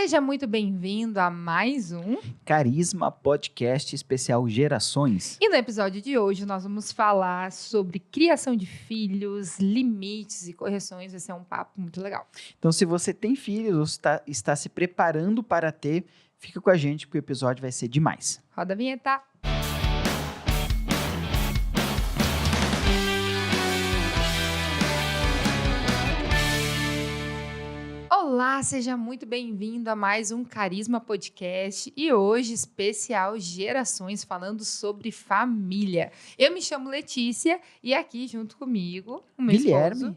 Seja muito bem-vindo a mais um Carisma Podcast Especial Gerações. E no episódio de hoje nós vamos falar sobre criação de filhos, limites e correções. Vai ser um papo muito legal. Então, se você tem filhos ou está se preparando para ter, fica com a gente porque o episódio vai ser demais. Roda a vinheta. Olá, seja muito bem-vindo a mais um Carisma Podcast e hoje especial Gerações, falando sobre família. Eu me chamo Letícia e aqui junto comigo o meu esposo.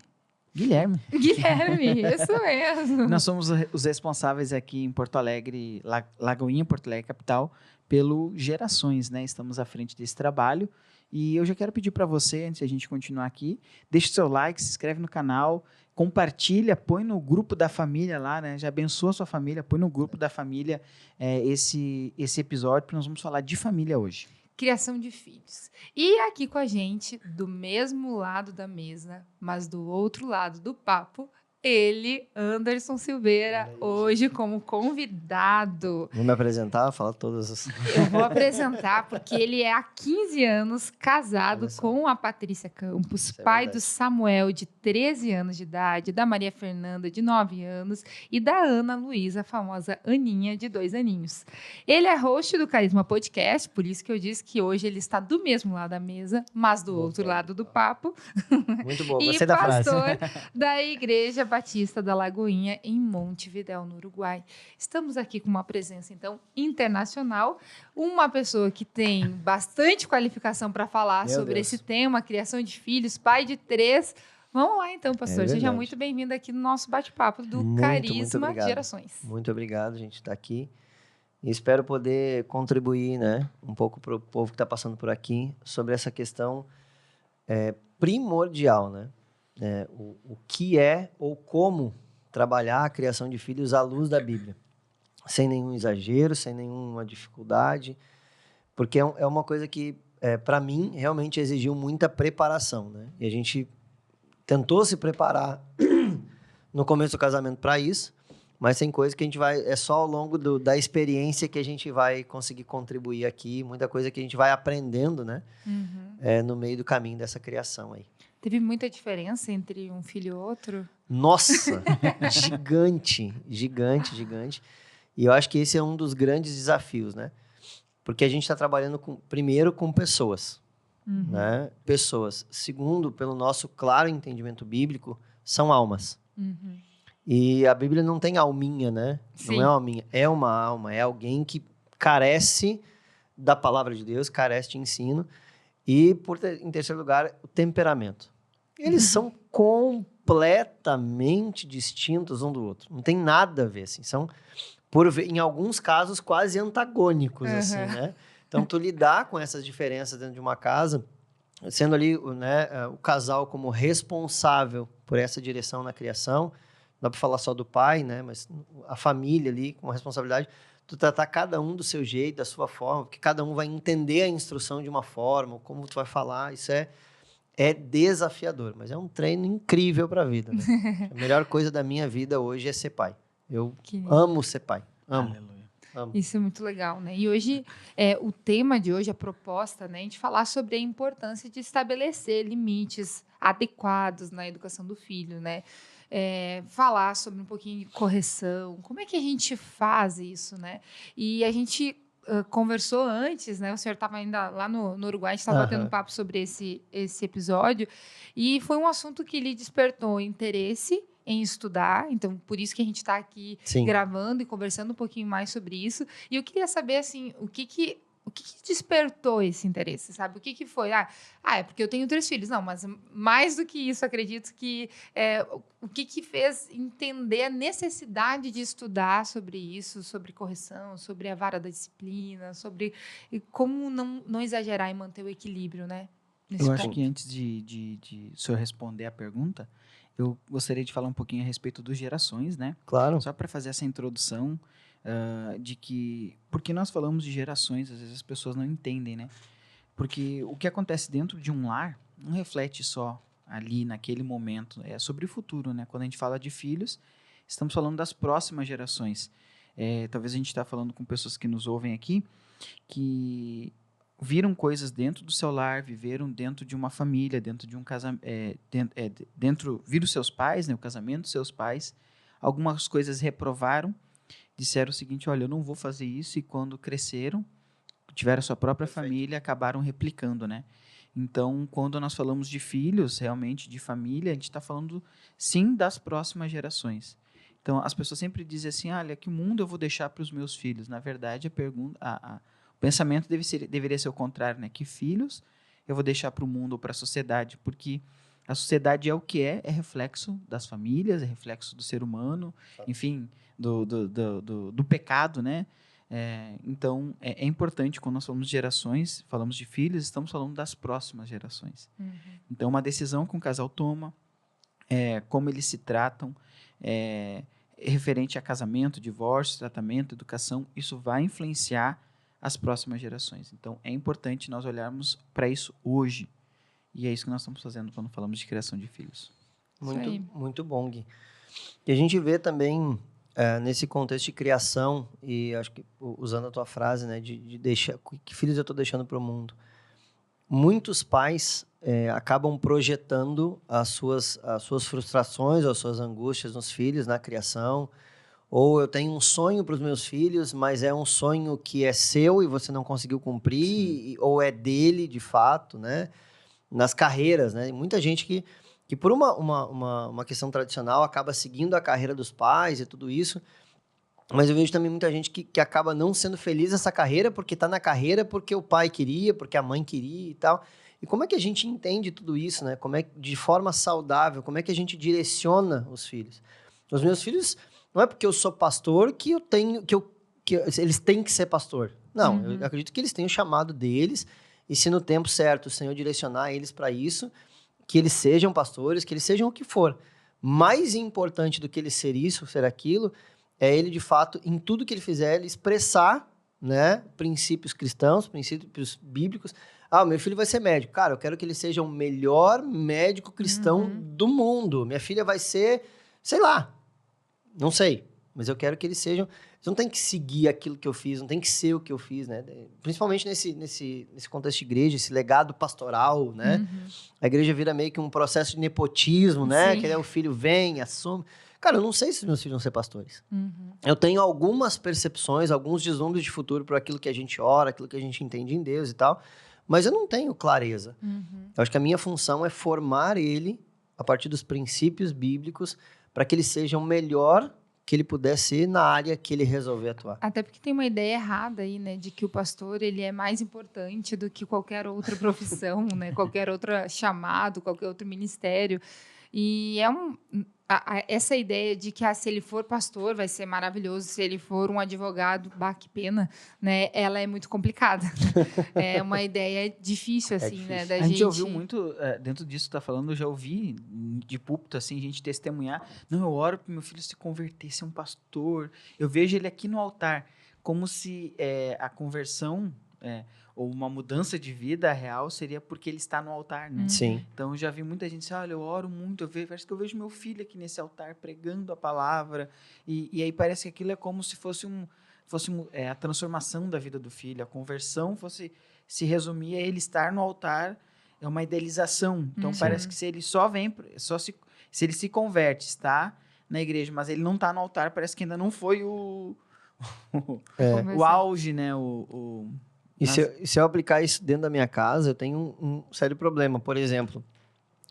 Guilherme, isso mesmo. Nós somos os responsáveis aqui em Porto Alegre, Lagoinha, Porto Alegre, capital, pelo Gerações, né? Estamos à frente desse trabalho e eu já quero pedir para você, antes de a gente continuar aqui, deixe seu like, se inscreve no canal, compartilha, põe no grupo da família lá, né? Já abençoa a sua família, põe no grupo da família esse episódio, porque nós vamos falar de família hoje. Criação de filhos. E aqui com a gente, do mesmo lado da mesa, mas do outro lado do papo, ele, Anderson Silveira, hoje como convidado. Vou me apresentar, falar todas as... Eu vou apresentar, porque ele é há 15 anos casado com a Patrícia Campos, pai do Samuel, de 13 anos de idade, da Maria Fernanda, de 9 anos, e da Ana Luísa, a famosa Aninha, de 2 aninhos. Ele é host do Carisma Podcast, por isso que eu disse que hoje ele está do mesmo lado da mesa, mas do outro lado do papo. Muito bom, E gostei da frase. pastor da Igreja Batista da Lagoinha, em Montevidéu, no Uruguai. Estamos aqui com uma presença, então, internacional, uma pessoa que tem bastante qualificação para falar sobre esse tema, criação de filhos, pai de 3. Vamos lá, então, pastor. Seja muito bem-vindo aqui no nosso bate-papo do Carisma Gerações. Muito obrigado, a gente está aqui. E espero poder contribuir, né, um pouco para o povo que está passando por aqui sobre essa questão primordial, né? O que é ou como trabalhar a criação de filhos à luz da Bíblia, sem nenhum exagero, sem nenhuma dificuldade, porque é uma coisa que, para mim, realmente exigiu muita preparação, né? E a gente tentou se preparar no começo do casamento para isso, mas tem coisa que a gente vai... É só ao longo da experiência que a gente vai conseguir contribuir aqui, muita coisa que a gente vai aprendendo, né? No meio do caminho dessa criação aí. Teve muita diferença entre um filho e outro? Nossa! Gigante. E eu acho que esse é um dos grandes desafios, né? Porque a gente está trabalhando primeiro com pessoas, né? Pessoas. Segundo, pelo nosso claro entendimento bíblico, são almas. E a Bíblia não tem alminha, né? Sim. Não é uma alminha, é uma alma. É alguém que carece da palavra de Deus, carece de ensino. E, em terceiro lugar, o temperamento. Eles são completamente distintos um do outro. Não tem nada a ver, assim. São, em alguns casos, quase antagônicos, assim, né? Então, tu lidar com essas diferenças dentro de uma casa, sendo ali, né, o casal como responsável por essa direção na criação, não dá para falar só do pai, né? Mas a família ali com a responsabilidade... Tu tratar cada um do seu jeito, da sua forma, porque cada um vai entender a instrução de uma forma, como tu vai falar, isso é desafiador, mas é um treino incrível para a vida, né? A melhor coisa da minha vida hoje é ser pai. Eu amo ser pai, amo. Amo. Isso é muito legal, né? E hoje, o tema de hoje, a proposta, né, a gente falar sobre a importância de estabelecer limites adequados na educação do filho, né? Falar sobre um pouquinho de correção, como é que a gente faz isso, né? E a gente conversou antes, né? O senhor estava ainda lá no Uruguai, a gente estava batendo um papo sobre esse episódio, e foi um assunto que lhe despertou interesse em estudar, então por isso que a gente está aqui gravando e conversando um pouquinho mais sobre isso. E eu queria saber, assim, o que despertou esse interesse, sabe? O que foi? É porque eu tenho 3 filhos. Não, mas mais do que isso, acredito que o que fez entender a necessidade de estudar sobre isso, sobre correção, sobre a vara da disciplina, sobre como não exagerar e manter o equilíbrio, né? Eu acho que antes de o senhor responder a pergunta, eu gostaria de falar um pouquinho a respeito dos gerações, né? Claro. Só para fazer essa introdução de que... Porque nós falamos de gerações, às vezes as pessoas não entendem, né? Porque o que acontece dentro de um lar não reflete só ali, naquele momento. É sobre o futuro, né? Quando a gente fala de filhos, estamos falando das próximas gerações. Talvez a gente está falando com pessoas que nos ouvem aqui, que viram coisas dentro do seu lar, viveram dentro de uma família, dentro de um casamento, viram seus pais, né, o casamento dos seus pais, algumas coisas reprovaram, disseram o seguinte, olha, eu não vou fazer isso, e quando cresceram, tiveram a sua própria família, acabaram replicando, né? Então, quando nós falamos de filhos, realmente, de família, a gente está falando, sim, das próximas gerações. Então, as pessoas sempre dizem assim, olha, que mundo eu vou deixar para os meus filhos? Na verdade, o pensamento deveria ser o contrário, né? Que filhos eu vou deixar para o mundo ou para a sociedade? Porque a sociedade é o que é reflexo das famílias, é reflexo do ser humano, enfim, do pecado, né? Então, é importante, quando nós falamos de gerações, falamos de filhos, estamos falando das próximas gerações. Uhum. Então, uma decisão que um casal toma, como eles se tratam, referente a casamento, divórcio, tratamento, educação, isso vai influenciar as próximas gerações. Então, é importante nós olharmos para isso hoje. E é isso que nós estamos fazendo quando falamos de criação de filhos. Muito bom, Gui. E a gente vê também, nesse contexto de criação, e acho que usando a tua frase, né, de deixar, que filhos eu estou deixando para o mundo, muitos pais acabam projetando as suas frustrações ou as suas angústias nos filhos, na criação. Ou eu tenho um sonho para os meus filhos, mas é um sonho que é seu e você não conseguiu cumprir, ou é dele, de fato, né? Nas carreiras, né? Muita gente que por uma questão tradicional, acaba seguindo a carreira dos pais e tudo isso, mas eu vejo também muita gente que acaba não sendo feliz nessa carreira, porque está na carreira porque o pai queria, porque a mãe queria e tal. E como é que a gente entende tudo isso, né? De forma saudável, como é que a gente direciona os filhos? Os meus filhos... Não é porque eu sou pastor que eles têm que ser pastor. Não, eu acredito que eles têm o chamado deles, e se no tempo certo o Senhor direcionar eles para isso, que eles sejam pastores, que eles sejam o que for. Mais importante do que ele ser isso, ser aquilo, é ele, de fato, em tudo que ele fizer, ele expressar, né, princípios cristãos, princípios bíblicos. O meu filho vai ser médico. Cara, eu quero que ele seja o melhor médico cristão do mundo. Minha filha vai ser, sei lá, não sei, mas eu quero que eles sejam... Eles não tem que seguir aquilo que eu fiz, não tem que ser o que eu fiz, né? Principalmente nesse contexto de igreja, esse legado pastoral, né? A igreja vira meio que um processo de nepotismo, né? Sim. Que o filho vem, assume... Cara, eu não sei se meus filhos vão ser pastores. Eu tenho algumas percepções, alguns vislumbres de futuro para aquilo que a gente ora, aquilo que a gente entende em Deus e tal, mas eu não tenho clareza. Eu acho que a minha função é formar ele a partir dos princípios bíblicos, para que ele seja o melhor que ele puder ser na área que ele resolver atuar. Até porque tem uma ideia errada aí, né, de que o pastor ele é mais importante do que qualquer outra profissão, né, qualquer outro chamado, qualquer outro ministério. E essa ideia de que se ele for pastor vai ser maravilhoso, se ele for um advogado, que pena, né? Ela é muito complicada. É uma ideia difícil, assim, difícil, né? A gente ouviu muito, dentro disso que tu tá falando, eu já ouvi de púlpito, assim, gente testemunhar. Não, eu oro para meu filho se converter, ser um pastor. Eu vejo ele aqui no altar, como se a conversão... ou uma mudança de vida real seria porque ele está no altar, né? Sim. Então, eu já vi muita gente dizer, olha, eu oro muito, parece que eu vejo meu filho aqui nesse altar pregando a palavra, e aí parece que aquilo é como se fosse a transformação da vida do filho, a conversão se resumir a ele estar no altar, é uma idealização. Então, parece que se ele se ele se converte, está na igreja, mas ele não está no altar, parece que ainda não foi o auge, né? E se eu aplicar isso dentro da minha casa, eu tenho um sério problema, por exemplo,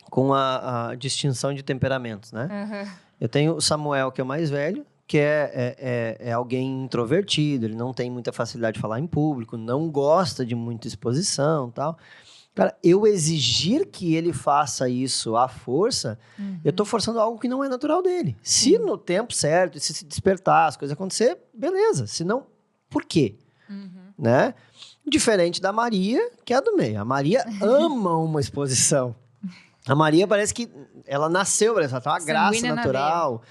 com a distinção de temperamentos, né? Eu tenho o Samuel, que é o mais velho, que é alguém introvertido, ele não tem muita facilidade de falar em público, não gosta de muita exposição e tal. Cara, eu exigir que ele faça isso à força, eu estou forçando algo que não é natural dele. Se no tempo certo, se despertar, as coisas acontecer, beleza. Se não, por quê? Né? Diferente da Maria, que é a do meio. A Maria ama uma exposição. A Maria parece que ela nasceu, ela tem uma graça natural.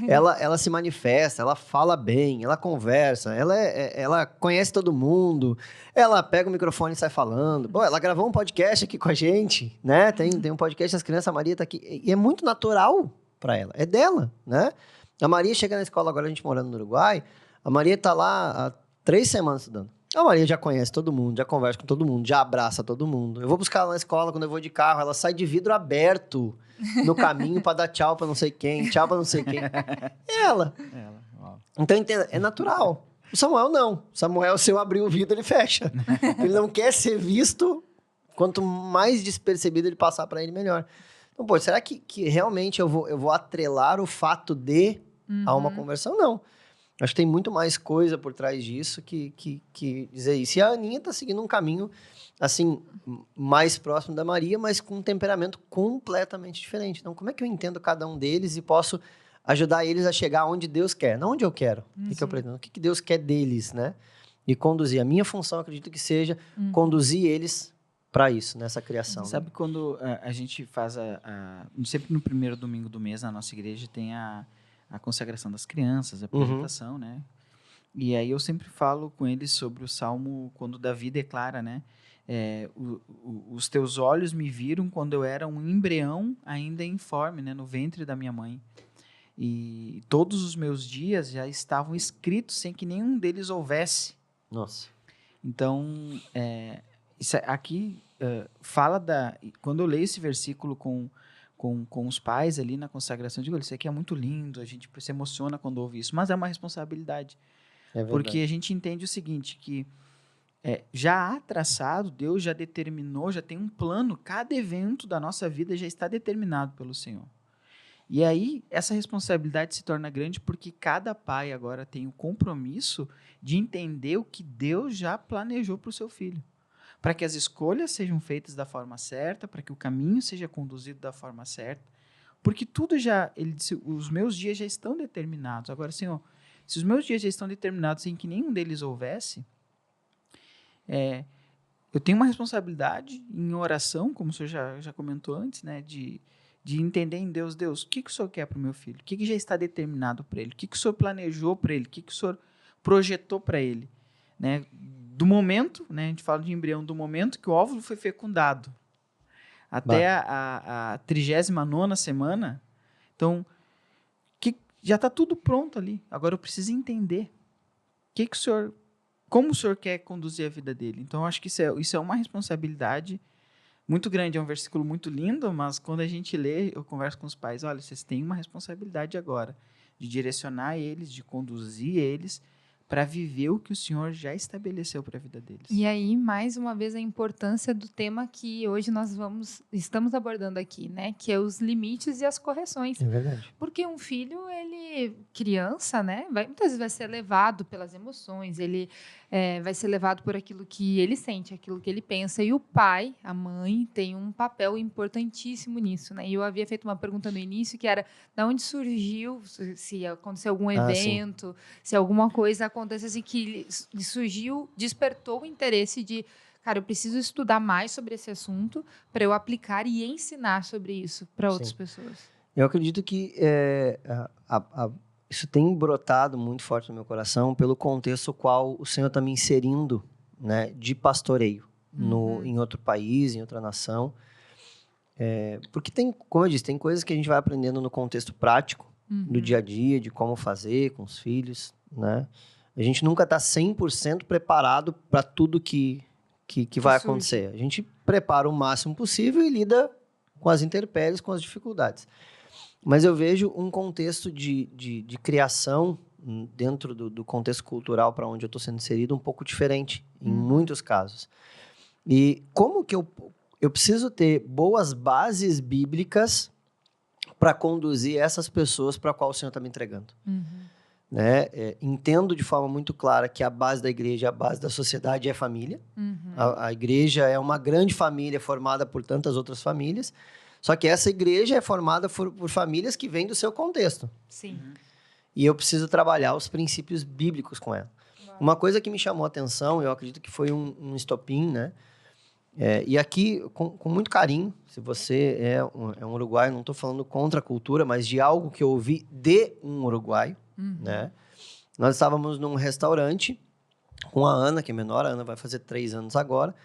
Ela se manifesta, ela fala bem, ela conversa, ela conhece todo mundo. Ela pega o microfone e sai falando. Pô, ela gravou um podcast aqui com a gente, né? Tem um podcast das crianças, a Maria tá aqui. E é muito natural para ela, é dela, né? A Maria chega na escola agora, a gente morando no Uruguai. A Maria tá lá há 3 semanas estudando. A Maria já conhece todo mundo, já conversa com todo mundo, já abraça todo mundo. Eu vou buscar ela na escola quando eu vou de carro, ela sai de vidro aberto no caminho pra dar tchau pra não sei quem, tchau pra não sei quem. Ela. Uau. Então, entenda, é natural. O Samuel não. O Samuel, se eu abrir o vidro, ele fecha. Ele não quer ser visto. Quanto mais despercebido ele passar pra ele, melhor. Então, pô, será que realmente eu vou atrelar o fato de a uma conversão? Não. Acho que tem muito mais coisa por trás disso que dizer isso. E a Aninha tá seguindo um caminho, assim, mais próximo da Maria, mas com um temperamento completamente diferente. Então, como é que eu entendo cada um deles e posso ajudar eles a chegar onde Deus quer? Não onde eu quero. O que eu pretendo? O que Deus quer deles, né? E conduzir. A minha função, acredito que seja conduzir eles para isso, nessa criação. Sabe quando a gente faz sempre no primeiro domingo do mês na nossa igreja tem a consagração das crianças, a apresentação, né? E aí eu sempre falo com eles sobre o Salmo, quando Davi declara, né? Os teus olhos me viram quando eu era um embrião ainda informe, né? No ventre da minha mãe. E todos os meus dias já estavam escritos sem que nenhum deles houvesse. Nossa. Então, aqui fala quando eu leio esse versículo com os pais ali na consagração, eu digo, isso aqui é muito lindo, a gente se emociona quando ouve isso, mas é uma responsabilidade. É verdade. Porque a gente entende o seguinte, que já há traçado, Deus já determinou, já tem um plano, cada evento da nossa vida já está determinado pelo Senhor. E aí, essa responsabilidade se torna grande porque cada pai agora tem o compromisso de entender o que Deus já planejou para o seu filho. Para que as escolhas sejam feitas da forma certa, para que o caminho seja conduzido da forma certa. Porque tudo já, ele disse, os meus dias já estão determinados. Agora, Senhor, se os meus dias já estão determinados sem que nenhum deles houvesse, eu tenho uma responsabilidade em oração, como o senhor já comentou antes, né, de entender em Deus, o que o Senhor quer para o meu filho? O que já está determinado para ele? O que o Senhor planejou para ele? O que o Senhor projetou para ele? Né? Do momento, né, a gente fala de embrião, do momento que o óvulo foi fecundado até a 39ª semana, então, já está tudo pronto ali. Agora eu preciso entender como o Senhor quer conduzir a vida dele. Então, eu acho que isso é uma responsabilidade muito grande, é um versículo muito lindo, mas quando a gente lê, eu converso com os pais, olha, vocês têm uma responsabilidade agora de direcionar eles, de conduzir eles para viver o que o Senhor já estabeleceu para a vida deles. E aí, mais uma vez, a importância do tema que hoje estamos abordando aqui, né? Que é os limites e as correções. É verdade. Porque um filho, criança, né? Muitas vezes vai ser levado pelas emoções, ele vai ser levado por aquilo que ele sente, aquilo que ele pensa. E o pai, a mãe, tem um papel importantíssimo nisso, né? E eu havia feito uma pergunta no início, que era, de onde surgiu, se aconteceu algum evento, se alguma coisa acontece assim que surgiu, despertou o interesse de, cara, eu preciso estudar mais sobre esse assunto para eu aplicar e ensinar sobre isso para outras pessoas. Eu acredito que isso tem brotado muito forte no meu coração pelo contexto qual o Senhor está me inserindo, né, de pastoreio em outro país, em outra nação. Porque como eu disse, tem coisas que a gente vai aprendendo no contexto prático, do dia a dia, de como fazer com os filhos, né? A gente nunca está 100% preparado para tudo que vai acontecer. A gente prepara o máximo possível e lida com as intempéries, com as dificuldades. Mas eu vejo um contexto de criação dentro do contexto cultural para onde eu estou sendo inserido um pouco diferente, em muitos casos. E como que eu preciso ter boas bases bíblicas para conduzir essas pessoas para a qual o Senhor está me entregando? Né? Entendo de forma muito clara que a base da igreja, a base da sociedade é família. A igreja é uma grande família formada por tantas outras famílias, só que essa igreja é formada por famílias que vêm do seu contexto. Sim. E eu preciso trabalhar os princípios bíblicos com ela. Uma coisa que me chamou a atenção, eu acredito que foi um estopim, né? E aqui, com muito carinho, se você é um uruguaio, não estou falando contra a cultura, mas de algo que eu ouvi de um uruguaio, né? Nós estávamos num restaurante com a Ana, que é menor, a Ana vai fazer 3 anos agora,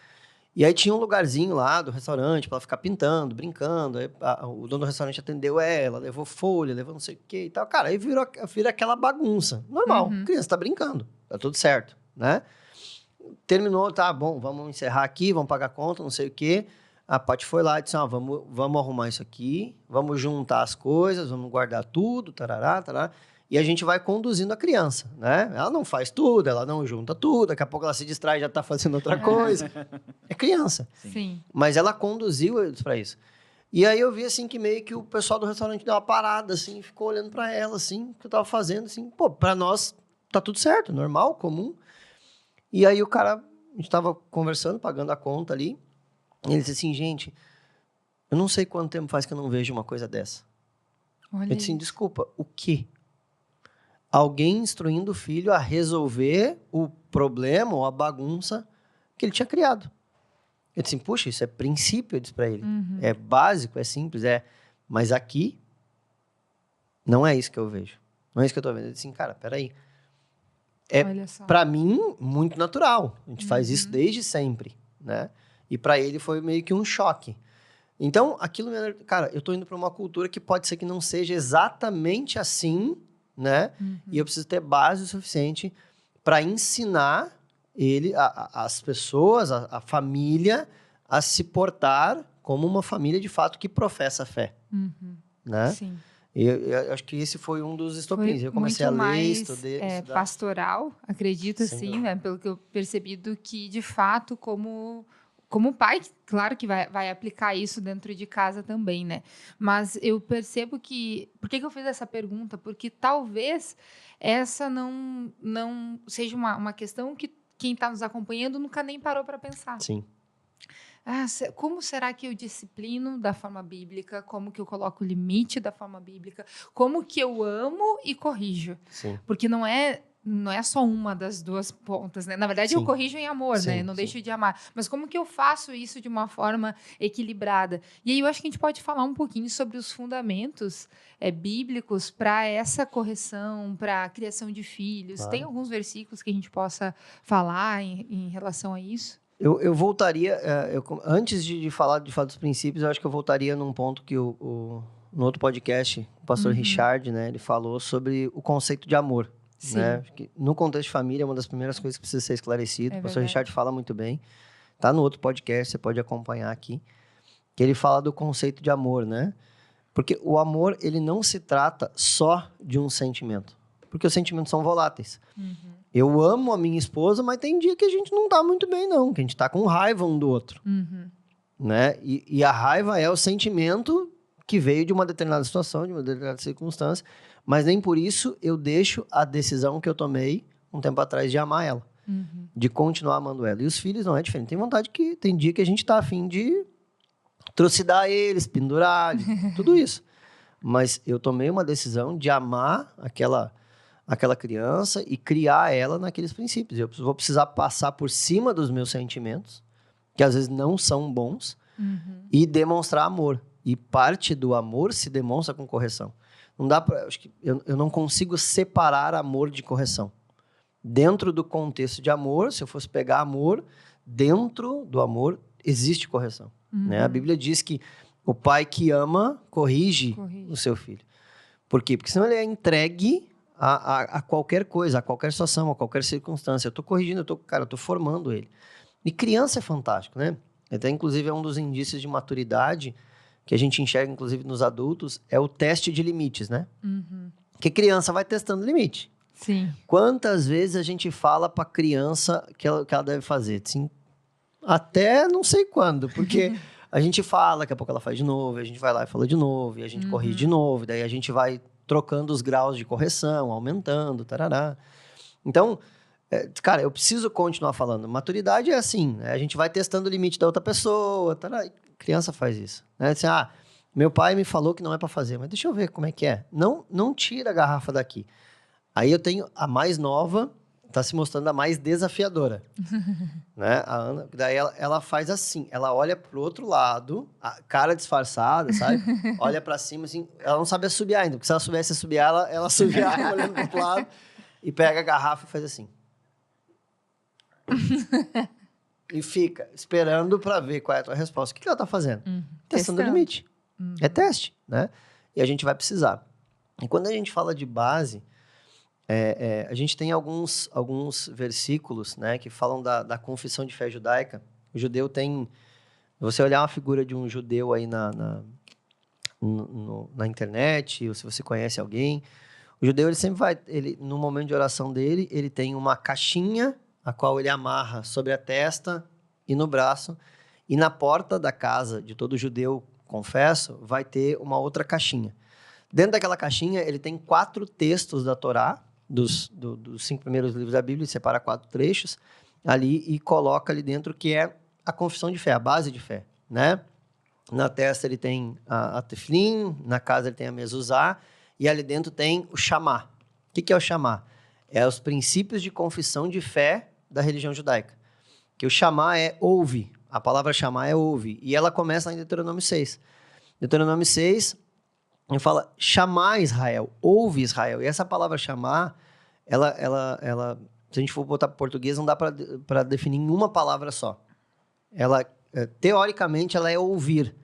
E aí tinha um lugarzinho lá do restaurante para ela ficar pintando, brincando. Aí, o dono do restaurante atendeu ela, levou folha, levou não sei o que e tal. Cara, aí vira aquela bagunça. Normal, criança tá brincando, tá tudo certo, né? Terminou, tá bom, vamos encerrar aqui, vamos pagar a conta, não sei o quê. A Paty foi lá e disse, vamos arrumar isso aqui, vamos juntar as coisas, vamos guardar tudo, tarará, tarará. E a gente vai conduzindo a criança, né? Ela não faz tudo, ela não junta tudo, daqui a pouco ela se distrai e já tá fazendo outra coisa. É criança. Sim. Mas ela conduziu eles para isso. E aí eu vi, assim, que meio que o pessoal do restaurante deu uma parada, assim, ficou olhando para ela, assim, o que eu tava fazendo, assim. Pô, pra nós tá tudo certo, normal, comum. E aí a gente tava conversando, pagando a conta ali, e ele disse assim, gente, eu não sei quanto tempo faz que eu não vejo uma coisa dessa. Olha Eu disse assim, desculpa, o quê? Alguém instruindo o filho a resolver o problema ou a bagunça que ele tinha criado. Eu disse assim, puxa, isso é princípio, eu disse para ele. É básico, é simples, mas aqui não é isso que eu vejo. Não é isso que eu tô vendo. Eu disse assim, cara, peraí. É, para mim, muito natural. A gente faz isso desde sempre, né? E para ele foi meio que um choque. Então, aquilo... Cara, eu tô indo para uma cultura que pode ser que não seja exatamente assim, né? E eu preciso ter base o suficiente para ensinar as pessoas, a família, a se portar como uma família, de fato, que professa a fé. Né? Sim. Eu acho que esse foi um dos estopins. Eu comecei a ler, estudar. Pastoral, acredito, assim, né? Pelo que eu percebi, do que, de fato, como pai, claro que vai aplicar isso dentro de casa também, né? Mas eu percebo que... Por que eu fiz essa pergunta? Porque talvez essa não seja uma questão que quem está nos acompanhando nunca nem parou para pensar. Sim. Como será que eu disciplino da forma bíblica? Como que eu coloco o limite da forma bíblica? Como que eu amo e corrijo? Sim. Porque não é só uma das duas pontas, né? Na verdade, eu corrijo em amor, né? Eu não deixo de amar. Mas como que eu faço isso de uma forma equilibrada? E aí eu acho que a gente pode falar um pouquinho sobre os fundamentos bíblicos para essa correção, para a criação de filhos. Claro. Tem alguns versículos que a gente possa falar em relação a isso? Eu voltaria, antes de falar dos princípios, eu acho que eu voltaria num ponto que no outro podcast, o pastor Richard, né, ele falou sobre o conceito de amor. Sim. Né? Que no contexto de família, é uma das primeiras coisas que precisa ser esclarecido. O pastor Richard fala muito bem. Tá no outro podcast, você pode acompanhar aqui. Que ele fala do conceito de amor, né? Porque o amor, ele não se trata só de um sentimento. Porque os sentimentos são voláteis. Eu amo a minha esposa, mas tem dia que a gente não tá muito bem, não. Que a gente tá com raiva um do outro. Né? E a raiva é o sentimento que veio de uma determinada situação, de uma determinada circunstância. Mas nem por isso eu deixo a decisão que eu tomei um tempo atrás de amar ela. De continuar amando ela. E os filhos não é diferente. Tem dia que a gente tá afim de trucidar eles, pendurar, tudo isso. Mas eu tomei uma decisão de amar aquela criança e criar ela naqueles princípios. Eu vou precisar passar por cima dos meus sentimentos, que às vezes não são bons, e demonstrar amor. E parte do amor se demonstra com correção. Não dá para... Acho que eu não consigo separar amor de correção. Dentro do contexto de amor, se eu fosse pegar amor, dentro do amor existe correção. Né? A Bíblia diz que o pai que ama corrige o seu filho. Por quê? Porque senão ele é entregue a qualquer coisa, a qualquer situação, a qualquer circunstância. Eu estou corrigindo, eu estou formando ele. E criança é fantástico, né? Até, inclusive, é um dos indícios de maturidade que a gente enxerga, inclusive, nos adultos, é o teste de limites, né? Que criança vai testando limite. Sim. Quantas vezes a gente fala para a criança que ela deve fazer? Assim, até não sei quando, porque a gente fala, daqui a pouco ela faz de novo, a gente vai lá e fala de novo, e a gente corrige de novo, daí a gente vai trocando os graus de correção, aumentando, tarará. Então, cara, eu preciso continuar falando. Maturidade é assim, né? A gente vai testando o limite da outra pessoa, tarará. Criança faz isso. Né? Assim, meu pai me falou que não é para fazer, mas deixa eu ver como é que é. Não tira a garrafa daqui. Aí eu tenho a mais nova, tá se mostrando a mais desafiadora. Né? A Ana, daí ela faz assim, ela olha pro outro lado, a cara disfarçada, sabe? Olha para cima, assim, ela não sabe assobiar ainda, porque se ela soubesse assobiar, ela assobiar olhando pro outro lado e pega a garrafa e faz assim. e fica esperando para ver qual é a tua resposta. O que ela está fazendo? Testando o Testando. limite. É teste, né? E a gente vai precisar. E quando a gente fala de base, a gente tem alguns versículos, né, que falam da confissão de fé judaica. O judeu tem... Você olhar uma figura de um judeu aí na internet, ou se você conhece alguém, o judeu, ele sempre vai... no momento de oração dele, ele tem uma caixinha, a qual ele amarra sobre a testa e no braço. E na porta da casa de todo judeu, confesso, vai ter uma outra caixinha. Dentro daquela caixinha, ele tem 4 textos da Torá, dos 5 primeiros livros da Bíblia, ele separa 4 trechos ali e coloca ali dentro, que é a confissão de fé, a base de fé, né? Na testa ele tem a tefilin, na casa ele tem a mezuzá, e ali dentro tem o chamá. O que é o chamá? É os princípios de confissão de fé da religião judaica. Que o chamá é ouve, a palavra chamá é ouve, e ela começa lá em Deuteronômio 6. Deuteronômio 6, ele fala, chamá Israel, ouve Israel. E essa palavra chamar, ela, se a gente for botar para português, não dá para definir em uma palavra só. Ela, teoricamente, ela é ouvir,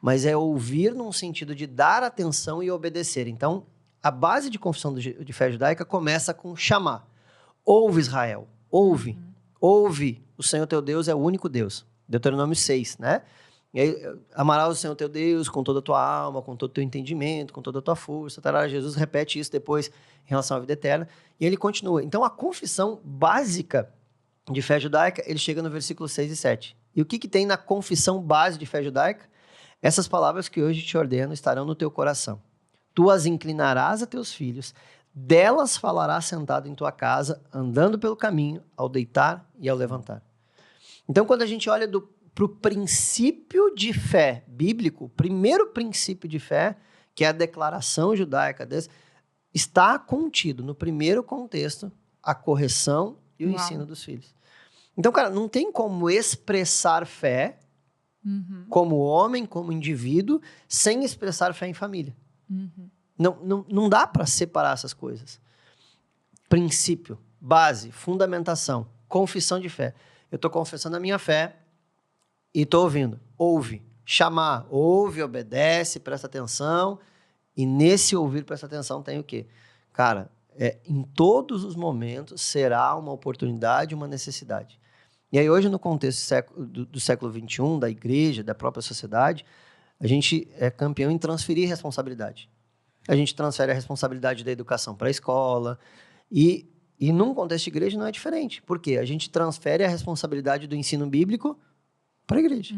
mas é ouvir num sentido de dar atenção e obedecer. Então, a base de confissão de fé judaica começa com chamar. Ouve Israel, ouve, ouve, o Senhor teu Deus é o único Deus. Deuteronômio 6, né? E aí, amarás o Senhor teu Deus com toda a tua alma, com todo o teu entendimento, com toda a tua força. Tará. Jesus repete isso depois em relação à vida eterna. E ele continua. Então, a confissão básica de fé judaica, ele chega no versículo 6 e 7. E o que tem na confissão base de fé judaica? Essas palavras que hoje te ordeno estarão no teu coração. Tu as inclinarás a teus filhos, delas falarás sentado em tua casa, andando pelo caminho, ao deitar e ao levantar. Então, quando a gente olha para o princípio de fé bíblico, o primeiro princípio de fé, que é a declaração judaica, está contido no primeiro contexto a correção e o ensino dos filhos. Então, cara, não tem como expressar fé como homem, como indivíduo, sem expressar fé em família. Não dá para separar essas coisas. Princípio, base, fundamentação, confissão de fé. Eu estou confessando a minha fé e estou ouvindo. Ouve, chamar, ouve, obedece, presta atenção. E nesse ouvir, presta atenção, tem o quê? Cara, em todos os momentos será uma oportunidade, uma necessidade. E aí hoje, no contexto do século XXI, da igreja, da própria sociedade, a gente é campeão em transferir responsabilidade. A gente transfere a responsabilidade da educação para a escola e num contexto de igreja não é diferente. Por quê? A gente transfere a responsabilidade do ensino bíblico para a igreja.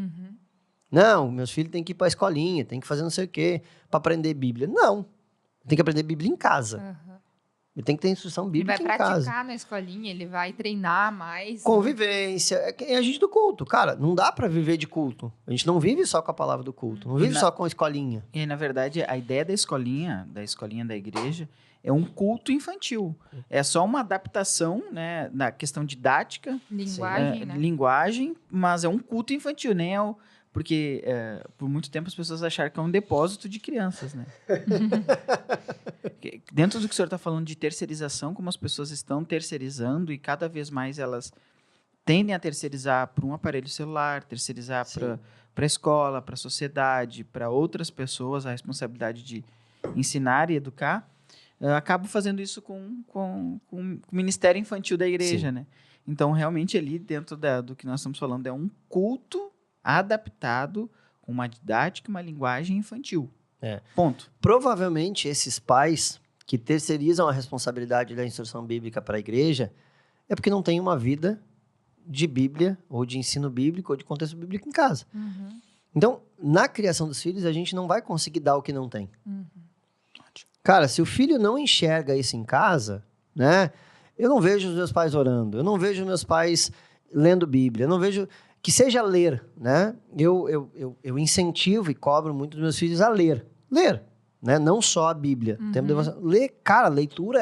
Não, meus filhos têm que ir para a escolinha, têm que fazer não sei o quê para aprender Bíblia. Não, tem que aprender Bíblia em casa. Ele tem que ter instrução bíblica em casa. Ele vai praticar na escolinha, ele vai treinar mais. Convivência, é a gente do culto. Cara, não dá para viver de culto. A gente não vive só com a palavra do culto, não vive só com a escolinha. E, na verdade, a ideia da escolinha da igreja, é um culto infantil. É só uma adaptação, né, na questão didática. Linguagem, né? Linguagem, mas é um culto infantil, nem é porque por muito tempo as pessoas acharam que é um depósito de crianças, né? Dentro do que o senhor está falando de terceirização, como as pessoas estão terceirizando e cada vez mais elas tendem a terceirizar para um aparelho celular, terceirizar para a escola, para a sociedade, para outras pessoas a responsabilidade de ensinar e educar, acabo fazendo isso com o ministério infantil da igreja, né? Então, realmente, ali dentro do que nós estamos falando, é um culto adaptado com uma didática e uma linguagem infantil. Ponto. Provavelmente, esses pais que terceirizam a responsabilidade da instrução bíblica para a igreja é porque não tem uma vida de Bíblia, ou de ensino bíblico, ou de contexto bíblico em casa. Então, na criação dos filhos, a gente não vai conseguir dar o que não tem. Cara, se o filho não enxerga isso em casa, né? Eu não vejo os meus pais orando, eu não vejo os meus pais lendo Bíblia, eu não vejo... Que seja ler, né? Eu incentivo e cobro muito dos meus filhos a ler. Ler, né? Não só a Bíblia. Ler, cara, leitura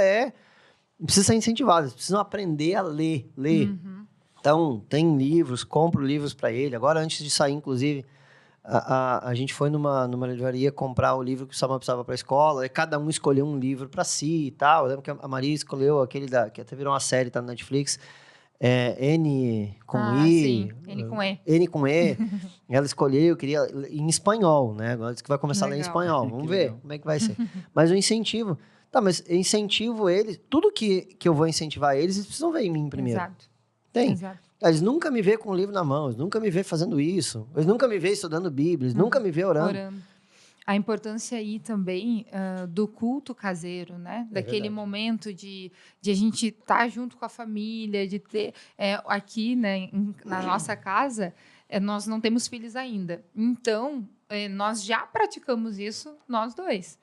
precisa ser incentivada. Eles precisam aprender a ler. Então, tem livros, compro livros para ele. Agora, antes de sair, inclusive, a gente foi numa livraria comprar o livro que o Samuel precisava para a escola, e cada um escolheu um livro para si e tal. Eu lembro que a Maria escolheu aquele que até virou uma série, tá no Netflix, N com I, sim. N com E. N com E. Ela escolheu, eu queria em espanhol, né? Agora diz que vai começar a ler em Legal. espanhol. Vamos Que ver legal. como é que vai ser. Mas o incentivo. Tá, mas eu incentivo eles. Tudo que eu vou incentivar eles precisam ver em mim primeiro. Exato. Tem. Exato. Eles nunca me vê com o livro na mão, eles nunca me vê fazendo isso, eles nunca me vê estudando Bíblia, eles nunca me vê orando. A importância aí também do culto caseiro, né? Daquele verdade. momento de a gente estar junto com a família, de ter aqui, né, na nossa casa, nós não temos filhos ainda. Então, nós já praticamos isso, nós dois.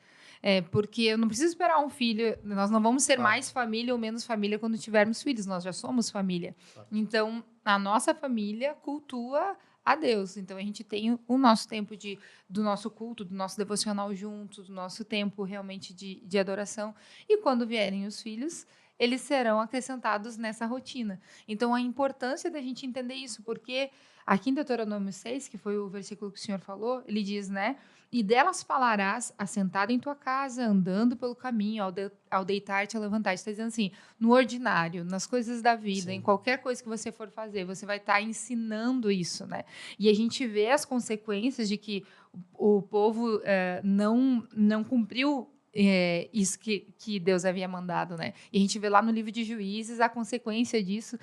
Porque eu não preciso esperar um filho, nós não vamos ser mais família ou menos família quando tivermos filhos, nós já somos família. Então, a nossa família cultua a Deus. Então, a gente tem o nosso tempo do nosso culto, do nosso devocional junto, do nosso tempo realmente de adoração. E quando vierem os filhos, eles serão acrescentados nessa rotina. Então, a importância da gente entender isso, porque aqui em Deuteronômio 6, que foi o versículo que o Senhor falou, ele diz, né? E delas falarás assentado em tua casa, andando pelo caminho, ao deitar-te, ao levantar-te. Está dizendo assim, no ordinário, nas coisas da vida, Sim. em qualquer coisa que você for fazer, você vai estar ensinando isso, né? E a gente vê as consequências de que o povo não cumpriu isso que Deus havia mandado, né? E a gente vê lá no livro de Juízes a consequência disso,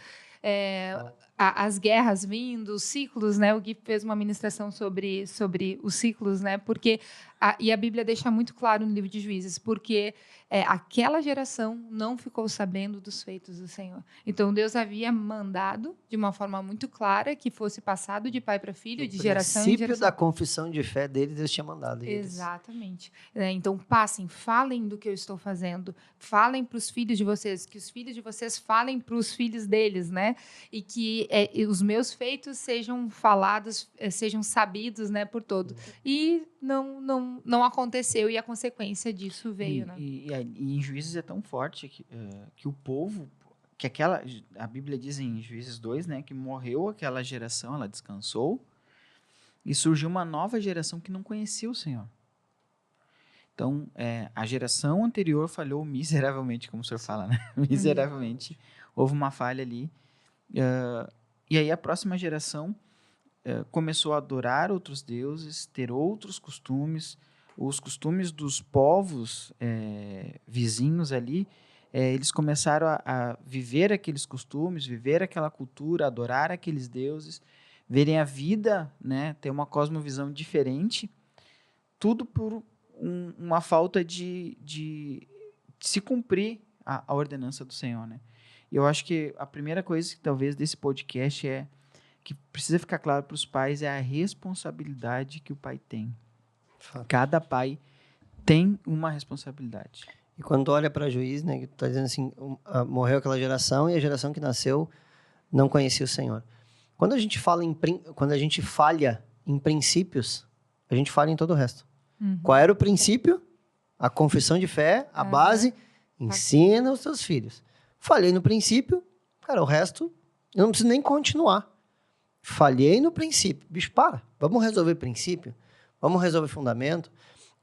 as guerras vindo, os ciclos, né? O Gui fez uma ministração sobre os ciclos, né? Porque e a Bíblia deixa muito claro no livro de Juízes, porque aquela geração não ficou sabendo dos feitos do Senhor. Então, Deus havia mandado, de uma forma muito clara, que fosse passado de pai para filho, de geração em O princípio geração. da confissão de fé deles, Deus tinha mandado. Exatamente. Então, passem, falem do que eu estou fazendo, falem para os filhos de vocês, que os filhos de vocês falem para os filhos deles, né? E que os meus feitos sejam falados, sejam sabidos, né, por todo. E não aconteceu, e a consequência disso veio, né? E em Juízes é tão forte que o povo, a Bíblia diz em Juízes 2, né, que morreu aquela geração, ela descansou, e surgiu uma nova geração que não conhecia o Senhor. Então, a geração anterior falhou miseravelmente, como o senhor fala, né? Miseravelmente. Houve uma falha ali. E aí a próxima geração começou a adorar outros deuses, ter outros costumes. Os costumes dos povos vizinhos ali, eles começaram a viver aqueles costumes, viver aquela cultura, adorar aqueles deuses, verem a vida, né, ter uma cosmovisão diferente, tudo por uma falta de se cumprir a ordenança do Senhor, né? E eu acho que a primeira coisa que talvez desse podcast que precisa ficar claro para os pais é a responsabilidade que o pai tem. Cada pai tem uma responsabilidade. E quando tu olha para Juiz, né, que tu tá dizendo assim, morreu aquela geração e a geração que nasceu não conhecia o Senhor. Quando a gente falha em princípios, a gente falha em todo o resto. Qual era o princípio? A confissão de fé, a base, ensina os teus filhos. Falhei no princípio, cara, o resto eu não preciso nem continuar. Falhei no princípio. Bicho, vamos resolver princípio, vamos resolver fundamento.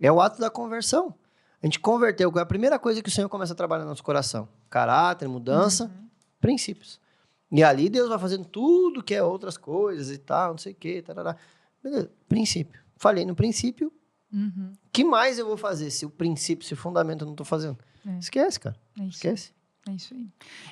É o ato da conversão. A gente converteu, é a primeira coisa que o Senhor começa a trabalhar no nosso coração. Caráter, mudança, princípios. E ali Deus vai fazendo tudo que é outras coisas e tal, não sei o quê, tarará. Beleza, princípio. Falhei no princípio, o que mais eu vou fazer se o princípio, se o fundamento eu não estou fazendo? Esquece, cara. Esquece. É isso aí.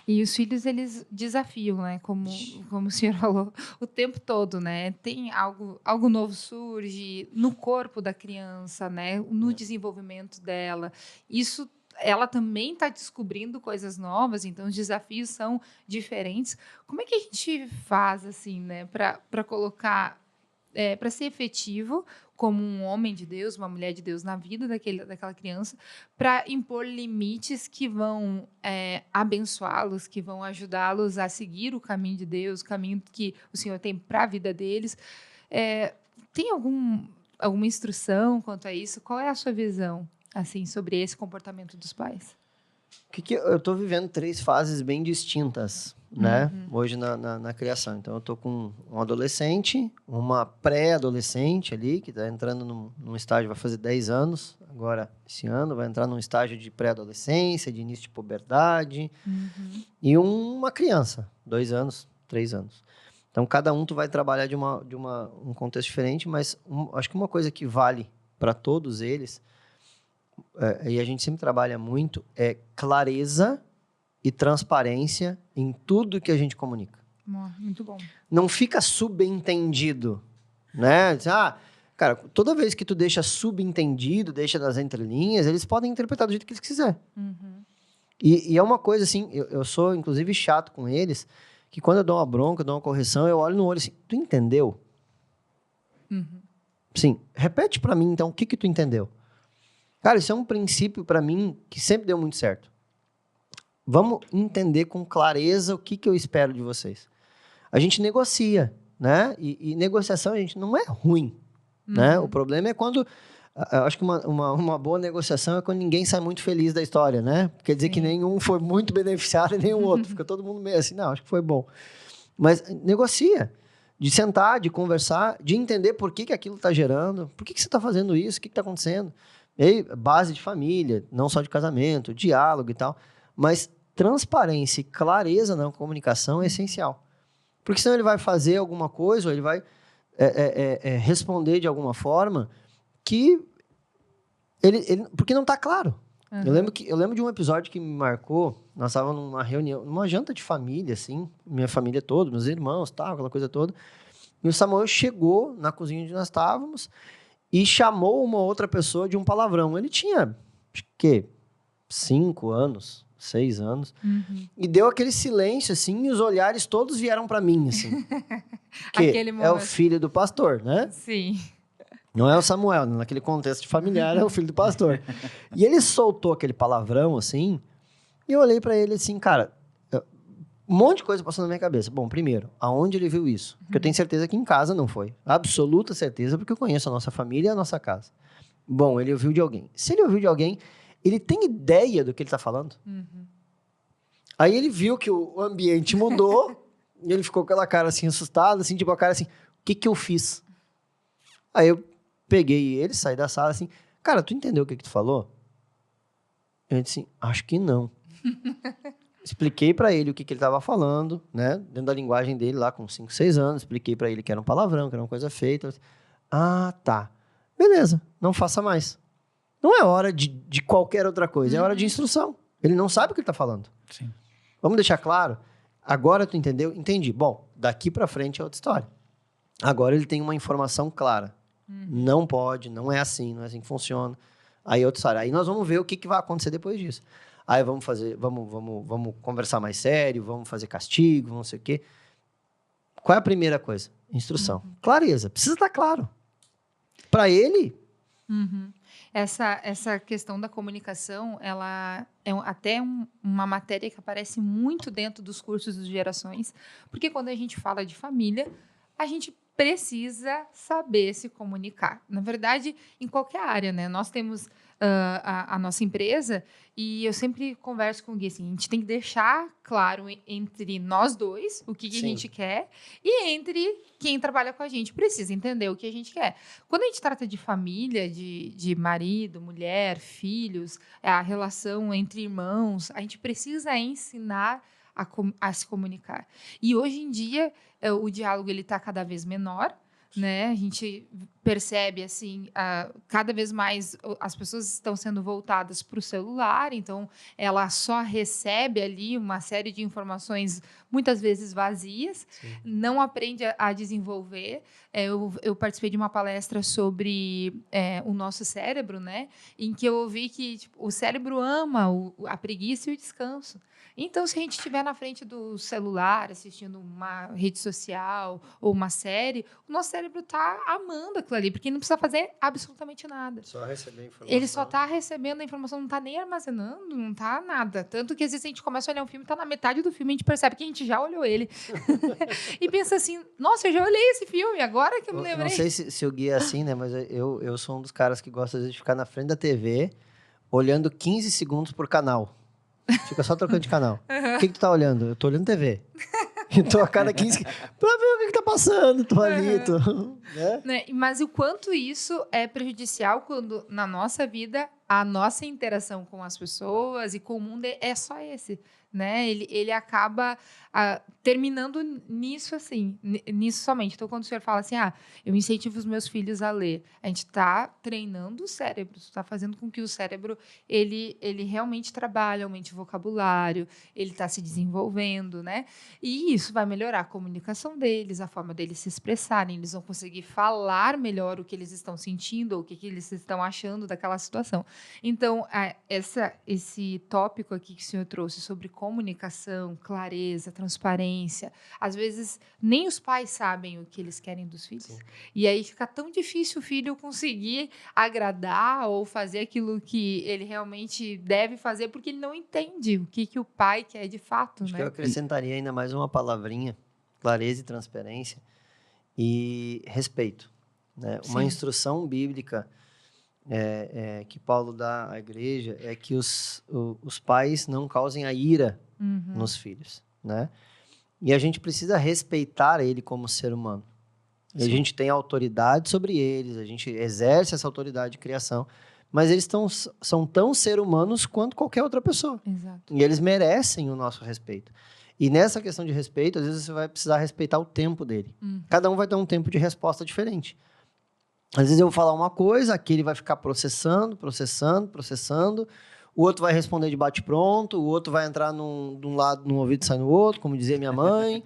E os filhos, eles desafiam, né? Como o senhor falou, o tempo todo, né? Tem algo novo surge no corpo da criança, né? No desenvolvimento dela. Isso, ela também está descobrindo coisas novas, então os desafios são diferentes. Como é que a gente faz, assim, né? Para colocar... para ser efetivo como um homem de Deus, uma mulher de Deus na vida daquela criança, para impor limites que vão abençoá-los, que vão ajudá-los a seguir o caminho de Deus, o caminho que o Senhor tem para a vida deles. Tem alguma instrução quanto a isso? Qual é a sua visão assim, sobre esse comportamento dos pais? Eu estou vivendo 3 fases bem distintas, né? Hoje na criação. Então, eu estou com um adolescente, uma pré-adolescente ali, que está entrando num estágio, vai fazer 10 anos, agora, esse ano, vai entrar num estágio de pré-adolescência, de início de puberdade, e uma criança, 2 anos, 3 anos. Então, cada um tu vai trabalhar de um contexto diferente, mas acho que uma coisa que vale para todos eles, e a gente sempre trabalha muito, é clareza e transparência em tudo que a gente comunica. Muito bom. Não fica subentendido, né? Cara, toda vez que tu deixa subentendido, deixa nas entrelinhas, eles podem interpretar do jeito que eles quiserem. E é uma coisa assim, eu sou inclusive chato com eles, que quando eu dou uma bronca, eu dou uma correção, eu olho no olho assim, tu entendeu? Sim, repete pra mim então, o que tu entendeu? Cara, isso é um princípio pra mim que sempre deu muito certo. Vamos entender com clareza o que eu espero de vocês. A gente negocia, né? E negociação, gente, não é ruim, né? O problema é quando... Eu acho que uma boa negociação é quando ninguém sai muito feliz da história, né? Quer dizer que nenhum foi muito beneficiado e nenhum outro. Fica todo mundo meio assim, não, acho que foi bom. Mas negocia. De sentar, de conversar, de entender por que aquilo está gerando, por que você está fazendo isso, o que está acontecendo. E aí, base de família, não só de casamento, diálogo e tal. Mas transparência e clareza na comunicação é essencial. Porque senão ele vai fazer alguma coisa, ou ele vai responder de alguma forma que porque não está claro. Eu lembro de um episódio que me marcou. Nós estávamos numa reunião, numa janta de família, assim, minha família toda, meus irmãos, tal, aquela coisa toda. E o Samuel chegou na cozinha onde nós estávamos e chamou uma outra pessoa de um palavrão. Ele tinha, acho que, 5 anos, 6 anos, e deu aquele silêncio, assim, e os olhares todos vieram para mim, assim. Que é o filho do pastor, né? Sim. Não é o Samuel, naquele contexto familiar, é o filho do pastor. E ele soltou aquele palavrão, assim, e eu olhei pra ele assim, cara, um monte de coisa passou na minha cabeça. Bom, primeiro, aonde ele viu isso? Porque eu tenho certeza que em casa não foi. Absoluta certeza, porque eu conheço a nossa família e a nossa casa. Bom, ele ouviu de alguém. Se ele ouviu de alguém, ele tem ideia do que ele tá falando? Aí ele viu que o ambiente mudou, e ele ficou com aquela cara assim, assustado, assim, tipo a cara assim, o que eu fiz? Aí eu peguei ele, saí da sala assim, cara, tu entendeu o que tu falou? Eu disse assim, acho que não. Expliquei pra ele o que ele tava falando, né? Dentro da linguagem dele lá com 5, 6 anos, expliquei pra ele que era um palavrão, que era uma coisa feita. Tá. Beleza, não faça mais. Não é hora de qualquer outra coisa, é hora de instrução. Ele não sabe o que ele tá falando. Sim. Vamos deixar claro? Agora tu entendeu? Entendi. Bom, daqui pra frente é outra história. Agora ele tem uma informação clara. Não pode, não é assim que funciona. Aí outra história. Aí nós vamos ver o que vai acontecer depois disso. Aí vamos conversar mais sério, vamos fazer castigo, não sei o quê. Qual é a primeira coisa? Instrução. Clareza. Precisa estar claro. Para ele... Essa questão da comunicação, ela é até uma matéria que aparece muito dentro dos cursos de gerações, porque quando a gente fala de família, a gente precisa saber se comunicar. Na verdade, em qualquer área, né? Nós temos a nossa empresa e eu sempre converso com o Gui, assim, a gente tem que deixar claro entre nós dois o que a gente quer e entre quem trabalha com a gente precisa entender o que a gente quer. Quando a gente trata de família, de marido, mulher, filhos, a relação entre irmãos, a gente precisa ensinar a se comunicar. E hoje em dia o diálogo ele está cada vez menor, né? A gente percebe assim, cada vez mais as pessoas estão sendo voltadas para o celular, então ela só recebe ali uma série de informações muitas vezes vazias, não aprende a desenvolver. Eu participei de uma palestra sobre o nosso cérebro, né? Em que eu ouvi que o cérebro ama a preguiça e o descanso. Então, se a gente estiver na frente do celular, assistindo uma rede social ou uma série, o nosso cérebro está amando aquilo ali, porque ele não precisa fazer absolutamente nada. Só receber informação. Ele só está recebendo a informação, não está nem armazenando, não está nada. Tanto que, às vezes, a gente começa a olhar um filme, está na metade do filme, a gente percebe que a gente já olhou ele. E pensa assim, nossa, eu já olhei esse filme, agora que eu me lembrei. Não sei se o Gui é assim, né? Mas eu sou um dos caras que gosta, às vezes, de ficar na frente da TV, olhando 15 segundos por canal. Fica só trocando de canal. O que tu tá olhando? Eu tô olhando TV. Então, a cada 15... pra ver o que tá passando. Tô ali, né? Mas o quanto isso é prejudicial quando, na nossa vida, a nossa interação com as pessoas e com o mundo é só esse, né? Ele acaba terminando nisso assim, nisso somente. Então, quando o senhor fala assim, eu incentivo os meus filhos a ler, a gente está treinando o cérebro, está fazendo com que o cérebro ele realmente trabalhe, aumente o vocabulário, ele está se desenvolvendo, né? E isso vai melhorar a comunicação deles, a forma deles se expressarem, eles vão conseguir falar melhor o que eles estão sentindo ou o que eles estão achando daquela situação. Então, esse tópico aqui que o senhor trouxe sobre comunicação, clareza, transparência, às vezes nem os pais sabem o que eles querem dos filhos. Sim. E aí fica tão difícil o filho conseguir agradar ou fazer aquilo que ele realmente deve fazer, porque ele não entende o que o pai quer de fato. Acho né? que eu acrescentaria ainda mais uma palavrinha: clareza e transparência e respeito. Né? Uma instrução bíblica que Paulo dá à igreja é que os pais não causem a ira nos filhos, né? E a gente precisa respeitar ele como ser humano. E a gente tem autoridade sobre eles, a gente exerce essa autoridade de criação, mas eles são tão ser humanos quanto qualquer outra pessoa. Exato. E eles merecem o nosso respeito. E nessa questão de respeito, às vezes você vai precisar respeitar o tempo dele. Cada um vai ter um tempo de resposta diferente. Às vezes eu vou falar uma coisa, aqui ele vai ficar processando. O outro vai responder de bate-pronto, o outro vai entrar num lado, num ouvido e sai no outro, como dizia minha mãe.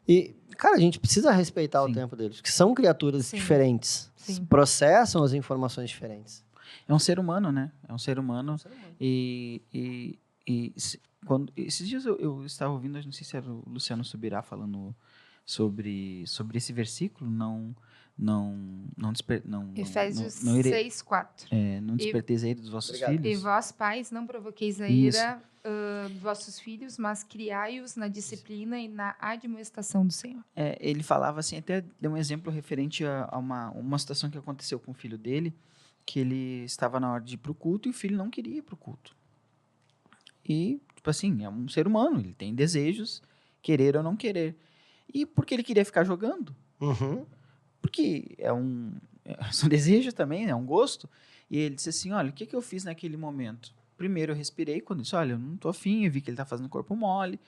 E, cara, a gente precisa respeitar o tempo deles, porque são criaturas diferentes. Processam as informações diferentes. É um ser humano, né? É um ser humano. Esses dias eu estava ouvindo, não sei se era o Luciano Subirá falando sobre esse versículo, Efésios 6:4. Não desperteis a ira dos vossos filhos. E vós, pais, não provoqueis a ira dos vossos filhos, mas criai-os na disciplina e na admoestação do Senhor. Ele falava assim, até deu um exemplo referente a uma situação que aconteceu com o filho dele, que ele estava na hora de ir para o culto e o filho não queria ir para o culto. E, tipo assim, é um ser humano, ele tem desejos, querer ou não querer. E porque ele queria ficar jogando. Porque são desejos também, é um gosto. E ele disse assim, olha, o que eu fiz naquele momento? Primeiro eu respirei, quando eu disse, olha, eu não tô afim, eu vi que ele tá fazendo corpo mole.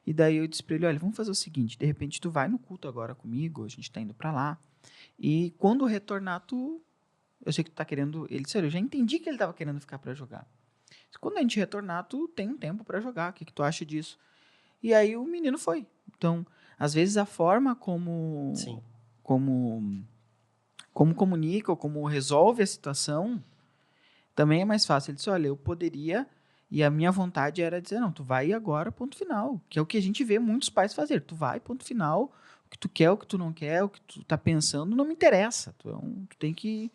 E daí eu disse pra ele, olha, vamos fazer o seguinte, de repente tu vai no culto agora comigo, a gente tá indo pra lá. E quando retornar, eu sei que tu tá querendo... Ele disse, olha, eu já entendi que ele tava querendo ficar pra jogar. Quando a gente retornar, tu tem um tempo pra jogar, o que tu acha disso? E aí o menino foi. Então, às vezes a forma como comunica ou como resolve a situação também é mais fácil. Ele disse, olha, eu poderia, e a minha vontade era dizer, não, tu vai agora, ponto final, que é o que a gente vê muitos pais fazer, tu vai, ponto final, o que tu quer, o que tu não quer, o que tu tá pensando, não me interessa, tu tem que...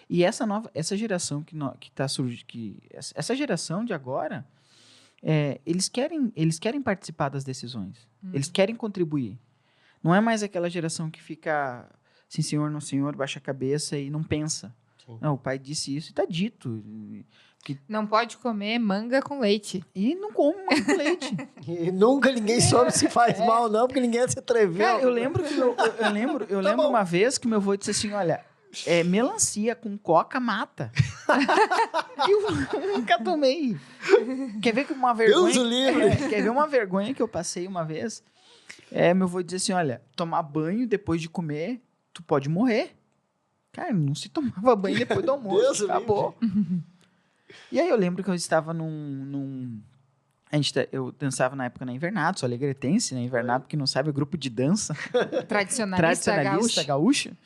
E essa geração que tá surgindo, essa geração de agora, eles querem participar das decisões, eles querem contribuir. Não é mais aquela geração que fica... Sim, senhor, não, senhor, baixa a cabeça e não pensa. Sim. Não, o pai disse isso e está dito. Não pode comer manga com leite. E não come manga com leite. E nunca ninguém soube se faz mal, não, porque ninguém se atreveu. Cara, eu lembro uma vez que meu avô disse assim, olha, melancia com coca mata. Eu nunca tomei. Quer ver que uma vergonha... Deus o livre! Quer ver uma vergonha que eu passei uma vez? Meu avô disse assim, olha, tomar banho depois de comer... Tu pode morrer. Cara, não se tomava banho depois do almoço. Deus acabou. E aí eu lembro que eu estava eu dançava na época na Invernado, sou alegretense, né? Invernado, que não sabe, é grupo de dança. Tradicionalista gaúcha.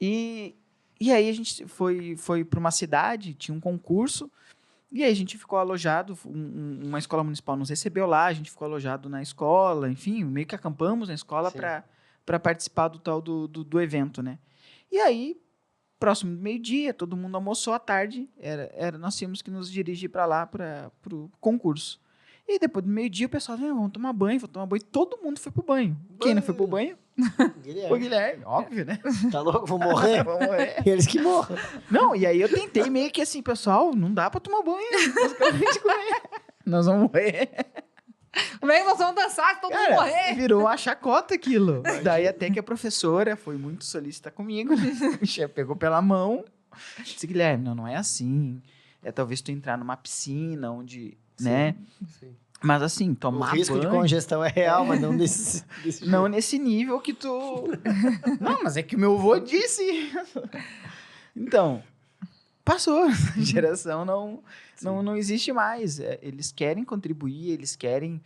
E aí a gente foi para uma cidade, tinha um concurso, e aí a gente ficou alojado, uma escola municipal nos recebeu lá, a gente ficou alojado na escola, enfim, meio que acampamos na escola para participar do tal do evento, né? E aí, próximo do meio-dia, todo mundo almoçou à tarde, nós tínhamos que nos dirigir para lá, para o concurso. E depois do meio-dia, o pessoal disse, vamos tomar banho, todo mundo foi pro banho. Quem não foi pro banho? O Guilherme, óbvio, né? Tá louco? Vou morrer? Vou morrer. E eles que morram. Não, e aí eu tentei meio que assim, pessoal, não dá para tomar banho, nós vamos morrer. Como é que nós vamos dançar se todo mundo morrer? Virou uma chacota aquilo. Daí até que a professora foi muito solícita comigo, pegou pela mão, disse, Guilherme, não é assim. talvez tu entrar numa piscina onde, Sim, né? sim. Mas assim, O tomar risco de banho, congestão é real, mas não desse não jeito. nesse nível que tu... Não, mas é que o meu avô disse. Então, passou. A geração não existe mais. Eles querem contribuir, eles querem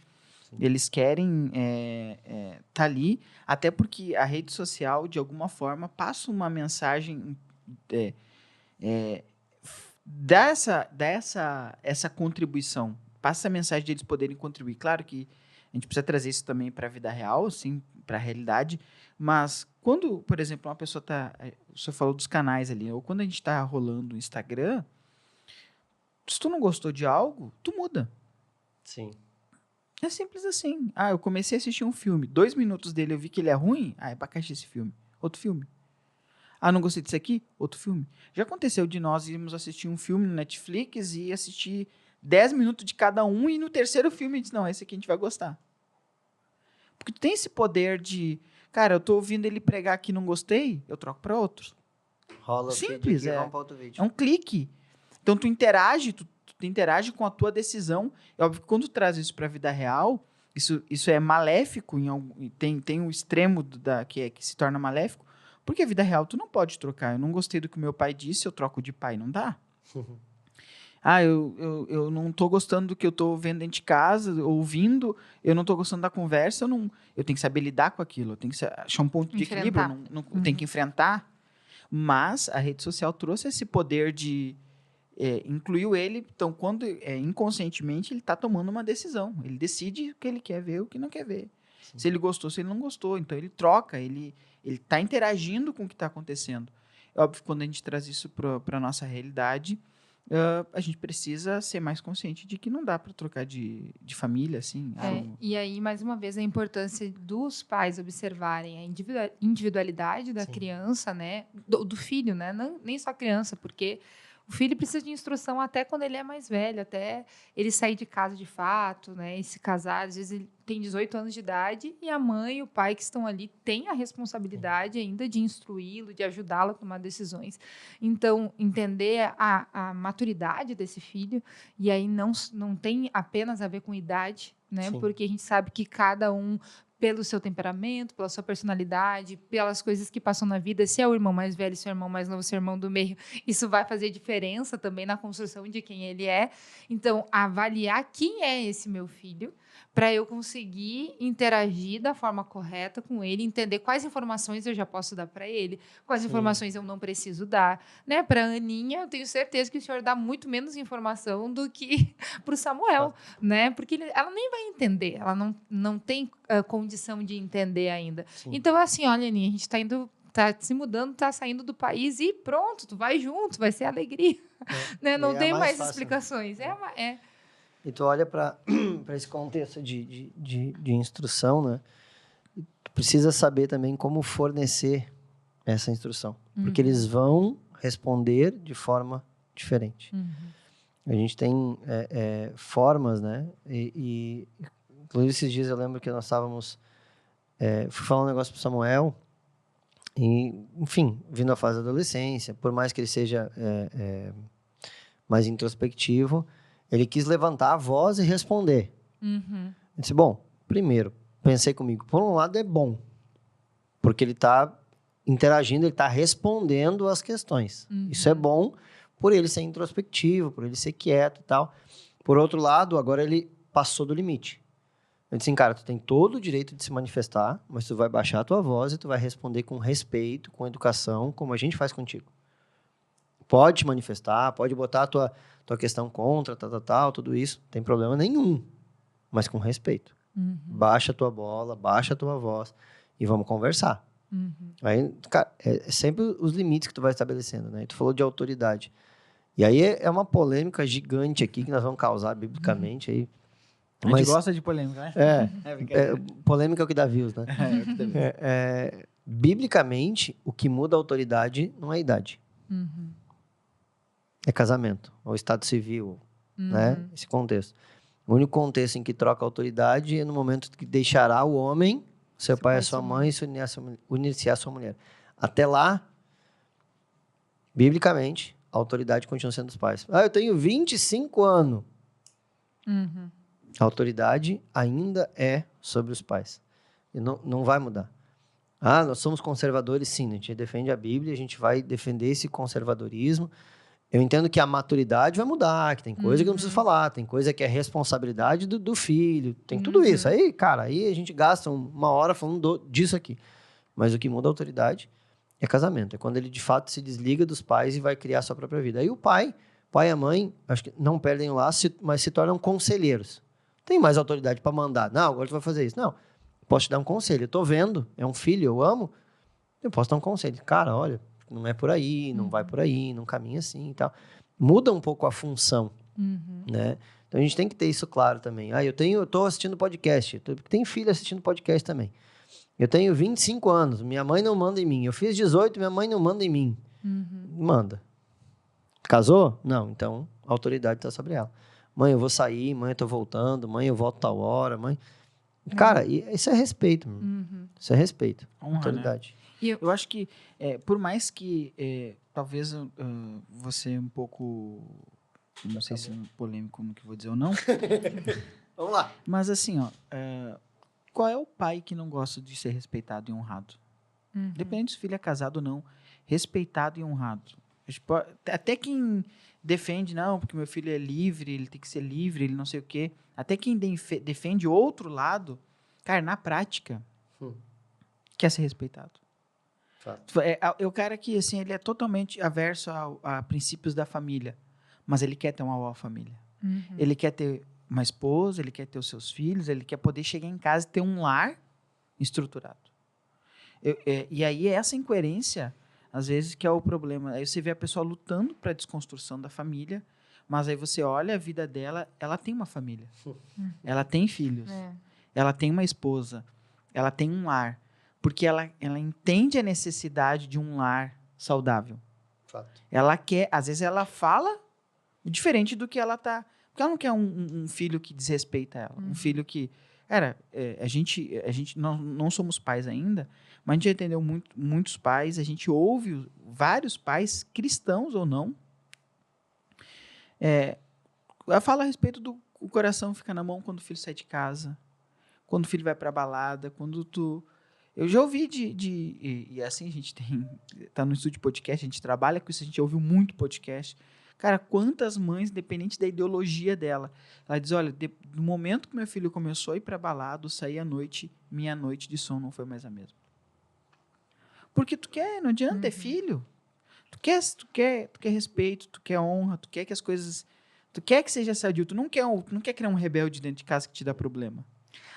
tá ali, até porque a rede social, de alguma forma, passa uma mensagem, dá essa contribuição, passa a mensagem de eles poderem contribuir. Claro que a gente precisa trazer isso também para a vida real, sim, para a realidade, mas quando, por exemplo, uma pessoa você falou dos canais ali, ou quando a gente está rolando o Instagram, se tu não gostou de algo, tu muda. Sim. É simples assim. Ah, eu comecei a assistir um filme. 2 minutos dele eu vi que ele é ruim. Ah, é pra caixa esse filme. Outro filme. Ah, não gostei disso aqui? Outro filme. Já aconteceu de nós irmos assistir um filme no Netflix e assistir 10 minutos de cada um e no terceiro filme a gente diz, não, esse aqui a gente vai gostar. Porque tu tem esse poder de, cara, eu tô ouvindo ele pregar aqui e não gostei, eu troco pra outro. Rola Simples, o vídeo e vamos para outro vídeo. É um clique. Então tu interage, tu interage com a tua decisão. É óbvio que quando tu traz isso para a vida real, isso é maléfico, tem um extremo que se torna maléfico, porque a vida real tu não pode trocar. Eu não gostei do que o meu pai disse, eu troco de pai, não dá. Ah, eu não tô gostando do que eu tô vendo dentro de casa, ouvindo, eu não tô gostando da conversa, eu tenho que saber lidar com aquilo, eu tenho que achar um ponto de equilíbrio, eu tenho que enfrentar. Mas a rede social trouxe esse poder de... incluiu ele, então quando inconscientemente ele está tomando uma decisão, ele decide o que ele quer ver, o que não quer ver. Sim. Se ele gostou, se ele não gostou, então ele troca, ele está interagindo com o que está acontecendo. É óbvio que quando a gente traz isso para a nossa realidade, a gente precisa ser mais consciente de que não dá para trocar de família, assim. E aí, mais uma vez, a importância dos pais observarem a individualidade da criança, né? Do filho, né? Não, nem só a criança, porque o filho precisa de instrução até quando ele é mais velho, até ele sair de casa de fato, né? E se casar, às vezes ele tem 18 anos de idade e a mãe e o pai que estão ali têm a responsabilidade ainda de instruí-lo, de ajudá-lo a tomar decisões. Então, entender a maturidade desse filho, e aí não tem apenas a ver com idade, né? Porque a gente sabe que cada um, pelo seu temperamento, pela sua personalidade, pelas coisas que passam na vida, se é o irmão mais velho, se é o irmão mais novo, se é o irmão do meio, isso vai fazer diferença também na construção de quem ele é. Então, avaliar quem é esse meu filho, para eu conseguir interagir da forma correta com ele, entender quais informações eu já posso dar para ele, quais informações eu não preciso dar. Né? Para a Aninha, eu tenho certeza que o senhor dá muito menos informação do que para o Samuel, né? Porque ela nem vai entender, ela não tem condição de entender ainda. Sim. Então, assim, olha, Aninha, a gente está indo... Tá se mudando, tá saindo do país e pronto, tu vai junto, vai ser alegria. Né? Não tem mais fácil, explicações. E tu olha para esse contexto de instrução, né? Tu precisa saber também como fornecer essa instrução. Porque eles vão responder de forma diferente. A gente tem formas, né? E inclusive, esses dias eu lembro que nós estávamos... fui falar um negócio pro Samuel... E, enfim, vindo à fase da adolescência, por mais que ele seja mais introspectivo, ele quis levantar a voz e responder. Eu disse, bom, primeiro, pensei comigo, por um lado é bom, porque ele está interagindo, ele está respondendo às questões. Isso é bom por ele ser introspectivo, por ele ser quieto e tal. Por outro lado, agora ele passou do limite. Eu disse assim, cara, tu tem todo o direito de se manifestar, mas tu vai baixar a tua voz e tu vai responder com respeito, com educação, como a gente faz contigo. Pode te manifestar, pode botar a tua questão contra, tal, tudo isso, não tem problema nenhum, mas com respeito. Baixa a tua bola, baixa a tua voz e vamos conversar. Aí, cara, é sempre os limites que tu vai estabelecendo, né? E tu falou de autoridade. E aí é uma polêmica gigante aqui que nós vamos causar biblicamente aí. A gente gosta de polêmica, né? Polêmica é o que dá views, né? Biblicamente, o que muda a autoridade não é a idade. É casamento, ou estado civil, né? Esse contexto. O único contexto em que troca a autoridade é no momento que deixará o homem, seu pai e sua mãe, se unir-se à sua mulher. Até lá, biblicamente, a autoridade continua sendo dos pais. Ah, eu tenho 25 anos. A autoridade ainda é sobre os pais. E não vai mudar. Ah, nós somos conservadores, sim. A gente defende a Bíblia, a gente vai defender esse conservadorismo. Eu entendo que a maturidade vai mudar, que tem coisa que eu não preciso falar, tem coisa que é responsabilidade do filho, tem tudo isso. Aí, cara, aí a gente gasta uma hora falando disso aqui. Mas o que muda a autoridade é casamento. É quando ele, de fato, se desliga dos pais e vai criar a sua própria vida. Aí o pai e a mãe, acho que não perdem o laço, mas se tornam conselheiros. Tem mais autoridade para mandar. Não, agora tu vai fazer isso. Não, posso te dar um conselho. Eu tô vendo, é um filho, eu amo, eu posso dar um conselho. Cara, olha, não é por aí, não vai por aí, não caminha assim e tal. Muda um pouco a função, né? Então, a gente tem que ter isso claro também. Ah, eu tô assistindo podcast. Tem filho assistindo podcast também. Eu tenho 25 anos, minha mãe não manda em mim. Eu fiz 18, minha mãe não manda em mim. Manda. Casou? Não, então a autoridade está sobre ela. Mãe, eu vou sair, mãe, eu tô voltando, mãe, eu volto tal hora, mãe... Cara, isso é respeito, isso é respeito, honra, autoridade. Né? Eu acho que, por mais que talvez você um pouco, não sei se é polêmico no que vou dizer ou não. Vamos lá. Mas assim, qual é o pai que não gosta de ser respeitado e honrado? Depende se o filho é casado ou não, respeitado e honrado. Até quem defende, não, porque meu filho é livre, ele tem que ser livre, ele não sei o quê. Até quem defende outro lado, cara, na prática, quer ser respeitado. Fato. É o cara que, assim, ele é totalmente averso a princípios da família, mas ele quer ter uma boa família. Ele quer ter uma esposa, ele quer ter os seus filhos, ele quer poder chegar em casa e ter um lar estruturado. E aí, essa incoerência, às vezes, que é o problema. Aí você vê a pessoa lutando para a desconstrução da família, mas aí você olha a vida dela, ela tem uma família. Ela tem filhos. Ela tem uma esposa. Ela tem um lar. Porque ela entende a necessidade de um lar saudável. Fato. Ela quer... Às vezes ela fala diferente do que ela tá... Porque ela não quer um filho que desrespeita ela. Um filho que... Cara, a gente não somos pais ainda, mas a gente já entendeu muitos pais, a gente ouve vários pais, cristãos ou não, fala a respeito do o coração fica na mão quando o filho sai de casa, quando o filho vai pra balada, quando tu... Eu já ouvi e assim a gente tá no estúdio de podcast, a gente trabalha com isso, a gente ouviu muito podcast. Cara, quantas mães, independente da ideologia dela, ela diz, olha, no momento que meu filho começou a ir pra balada, sair à noite, minha noite de sono não foi mais a mesma. Porque não adianta, é filho. Tu quer respeito, tu quer honra, tu quer que as coisas... Tu quer que seja sadio, tu não quer criar um rebelde dentro de casa que te dá problema.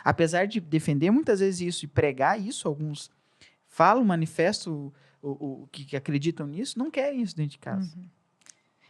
Apesar de defender muitas vezes isso e pregar isso, alguns falam, manifestam o que acreditam nisso, não querem isso dentro de casa.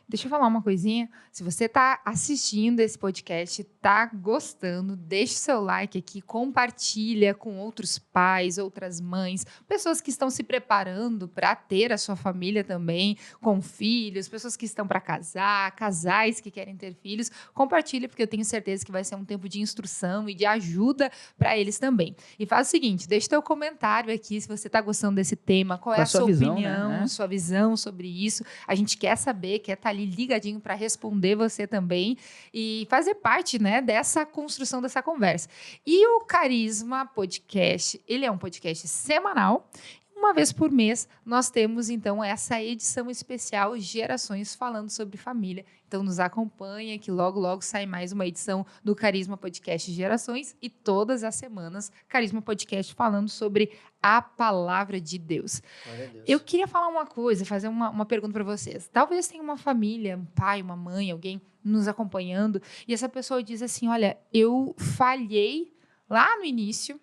Deixa eu falar uma coisinha. Se você está assistindo esse podcast, está gostando, deixe seu like aqui, compartilha com outros pais, outras mães, pessoas que estão se preparando para ter a sua família também, com filhos, pessoas que estão para casar, casais que querem ter filhos. Compartilha, porque eu tenho certeza que vai ser um tempo de instrução e de ajuda para eles também. E faz o seguinte, deixa teu comentário aqui se você está gostando desse tema, qual é a sua visão, opinião, né? sua visão sobre isso. A gente quer saber, quer estar ali ligadinho para responder você também e fazer parte, né, dessa construção dessa conversa. E o Carisma Podcast, ele é um podcast semanal. Uma vez por mês, nós temos, então, essa edição especial Gerações falando sobre família. Então, nos acompanha que logo, logo sai mais uma edição do Carisma Podcast Gerações e todas as semanas, Carisma Podcast falando sobre a palavra de Deus. Glória a Deus. Eu queria falar uma coisa, fazer uma pergunta para vocês. Talvez tenha uma família, um pai, uma mãe, alguém nos acompanhando, e essa pessoa diz assim, olha, eu falhei lá no início,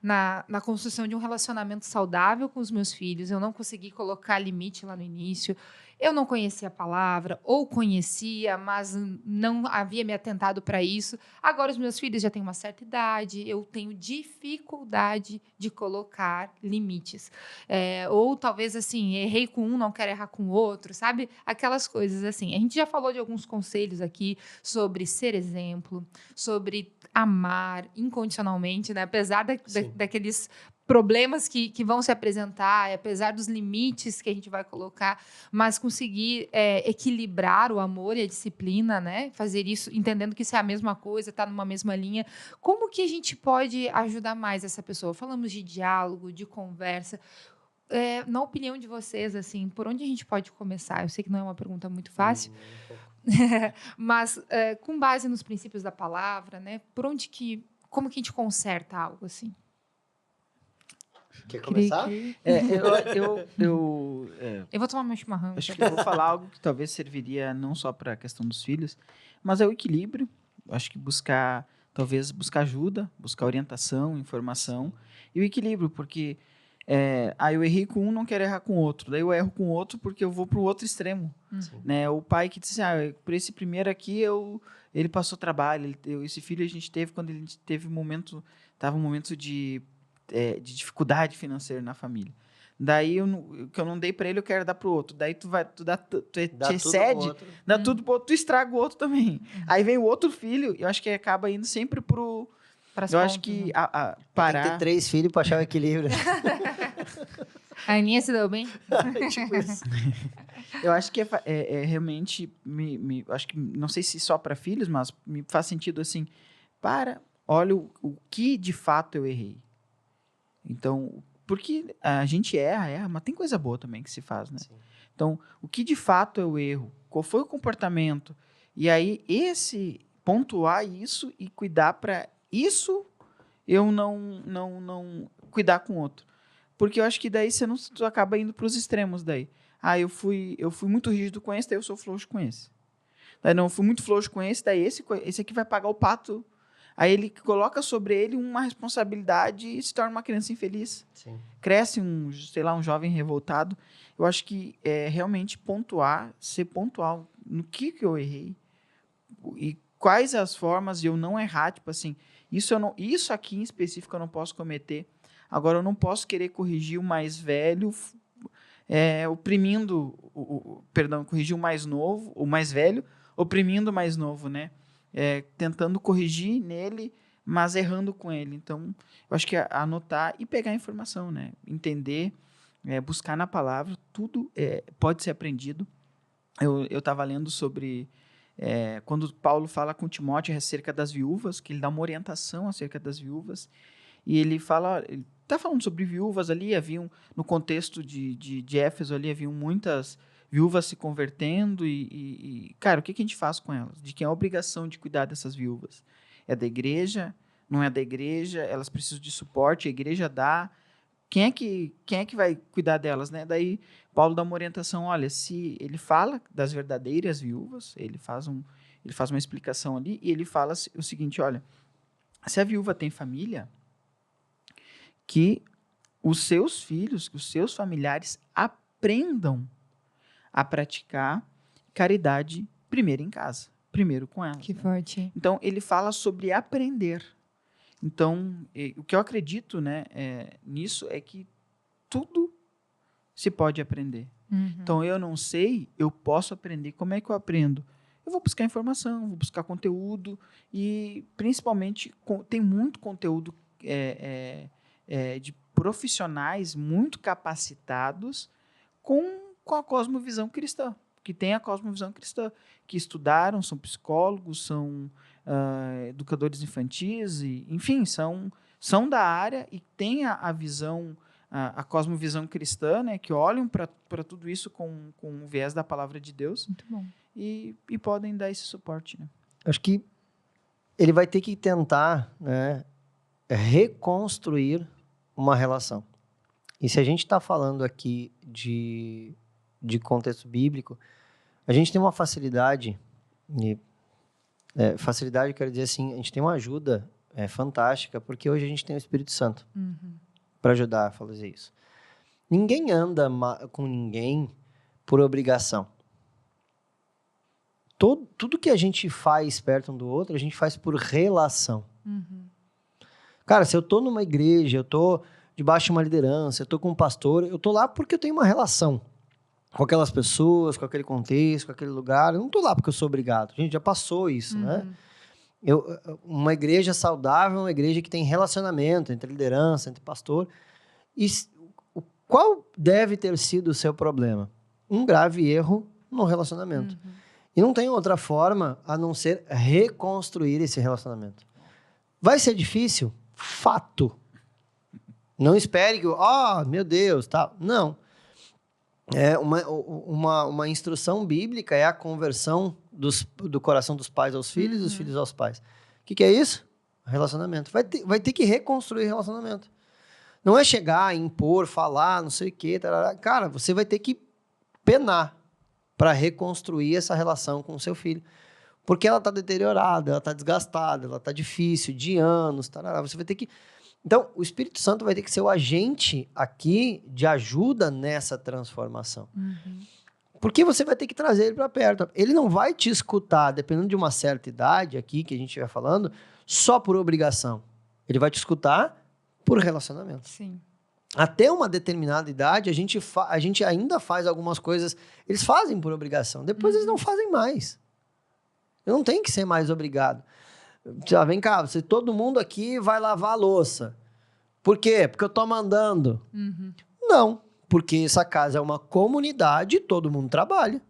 na construção de um relacionamento saudável com os meus filhos, eu não consegui colocar limite lá no início, eu não conhecia a palavra, ou conhecia, mas não havia me atentado para isso. Agora os meus filhos já têm uma certa idade, eu tenho dificuldade de colocar limites. Ou talvez assim, errei com um, não quero errar com o outro, sabe? Aquelas coisas assim. A gente já falou de alguns conselhos aqui sobre ser exemplo, sobre amar incondicionalmente, né? Apesar daqueles problemas que vão se apresentar, apesar dos limites que a gente vai colocar, mas conseguir equilibrar o amor e a disciplina, né? Fazer isso, entendendo que isso é a mesma coisa, tá numa mesma linha. Como que a gente pode ajudar mais essa pessoa? Falamos de diálogo, de conversa. Na opinião de vocês, assim, por onde a gente pode começar? Eu sei que não é uma pergunta muito fácil, mas com base nos princípios da palavra, né? Como que a gente conserta algo assim? Quer começar? Eu vou tomar meu chimarrão. Acho que eu vou falar algo que talvez serviria não só para a questão dos filhos, mas é o equilíbrio. Acho que talvez buscar ajuda, buscar orientação, informação e o equilíbrio, porque eu errei com um, não quero errar com o outro. Daí eu erro com o outro porque eu vou para o outro extremo. Né? O pai que disse, por esse primeiro aqui, ele passou trabalho. Esse filho a gente teve quando ele teve estava um momento de dificuldade financeira na família. Daí, o que eu não dei para ele, eu quero dar pro outro. Daí tu te excede, dá tudo pro outro, tu estraga o outro também. Aí vem o outro filho, eu acho que acaba indo sempre pro... acho que parar... Tem que ter 3 filhos para achar o equilíbrio. A Aninha se deu bem? Tipo isso. Eu acho que realmente... acho que, não sei se só para filhos, mas me faz sentido assim, olha o que de fato eu errei. Então, porque a gente erra, mas tem coisa boa também que se faz, né? Sim. Então, o que de fato é o erro? Qual foi o comportamento? E aí, pontuar isso e cuidar para isso eu não cuidar com o outro. Porque eu acho que daí tu acaba indo para os extremos daí. Eu fui muito rígido com esse, daí eu sou frouxo com esse. Daí não, eu fui muito frouxo com esse, daí esse aqui vai pagar o pato. Aí ele coloca sobre ele uma responsabilidade e se torna uma criança infeliz. Sim. Cresce um jovem revoltado. Eu acho que realmente ser pontual no que eu errei e quais as formas de eu não errar, tipo assim, isso aqui em específico eu não posso cometer. Agora eu não posso querer corrigir o mais velho, corrigir o mais novo, o mais velho, oprimindo o mais novo, né? Tentando corrigir nele, mas errando com ele. Então, eu acho que anotar e pegar a informação, né? Entender, buscar na palavra, tudo pode ser aprendido. Eu estava lendo sobre quando Paulo fala com Timóteo acerca das viúvas, que ele dá uma orientação acerca das viúvas, e ele fala, ele está falando sobre viúvas ali, no contexto de Éfeso ali, haviam muitas viúvas se convertendo e, cara, o que a gente faz com elas? De quem é a obrigação de cuidar dessas viúvas? É da igreja? Não é da igreja? Elas precisam de suporte, a igreja dá. Quem é que vai cuidar delas, né? Daí Paulo dá uma orientação, olha, se ele fala das verdadeiras viúvas, ele faz uma explicação ali e ele fala o seguinte, olha, se a viúva tem família, que os seus filhos, que os seus familiares aprendam a praticar caridade primeiro em casa, primeiro com elas. Que forte. Então, ele fala sobre aprender. Então, o que eu acredito, né, nisso é que tudo se pode aprender. Uhum. Então, eu não sei, eu posso aprender. Como é que eu aprendo? Eu vou buscar informação, vou buscar conteúdo e, principalmente, tem muito conteúdo de profissionais muito capacitados com a cosmovisão cristã, que tem a cosmovisão cristã, que estudaram, são psicólogos, são educadores infantis, enfim, são da área e têm a visão, a cosmovisão cristã, né, que olham para tudo isso com o viés da palavra de Deus. Muito bom. E podem dar esse suporte. Né? Acho que ele vai ter que tentar, né, reconstruir uma relação. E se a gente está falando aqui de contexto bíblico, a gente tem uma facilidade, facilidade, eu quero dizer assim, a gente tem uma ajuda fantástica, porque hoje a gente tem o Espírito Santo para ajudar a fazer isso. Ninguém anda com ninguém por obrigação. Tudo que a gente faz perto um do outro, a gente faz por relação. Cara, se eu tô numa igreja, eu tô debaixo de uma liderança, eu tô com um pastor, eu tô lá porque eu tenho uma relação com aquelas pessoas, com aquele contexto, com aquele lugar. Eu não tô lá porque eu sou obrigado. A gente já passou isso, né? Uma igreja saudável é uma igreja que tem relacionamento entre liderança, entre pastor. E qual deve ter sido o seu problema? Um grave erro no relacionamento. E não tem outra forma a não ser reconstruir esse relacionamento. Vai ser difícil? Fato. Não espere que, meu Deus, tal. Não. Uma instrução bíblica é a conversão do coração dos pais aos filhos e dos filhos aos pais. O que é isso? Relacionamento. Vai ter que reconstruir relacionamento. Não é chegar, impor, falar, não sei o quê. Tarará. Cara, você vai ter que penar para reconstruir essa relação com o seu filho. Porque ela está deteriorada, ela está desgastada, ela está difícil, de anos. Tarará. Você vai ter que... Então, o Espírito Santo vai ter que ser o agente aqui de ajuda nessa transformação. Porque você vai ter que trazer ele para perto. Ele não vai te escutar, dependendo de uma certa idade aqui, que a gente vai falando, só por obrigação. Ele vai te escutar por relacionamento. Sim. Até uma determinada idade, a gente ainda faz algumas coisas, eles fazem por obrigação. Depois eles não fazem mais. Eu não tenho que ser mais obrigado. Vem cá, todo mundo aqui vai lavar a louça. Por quê? Porque eu tô mandando. Não, porque essa casa é uma comunidade e todo mundo trabalha.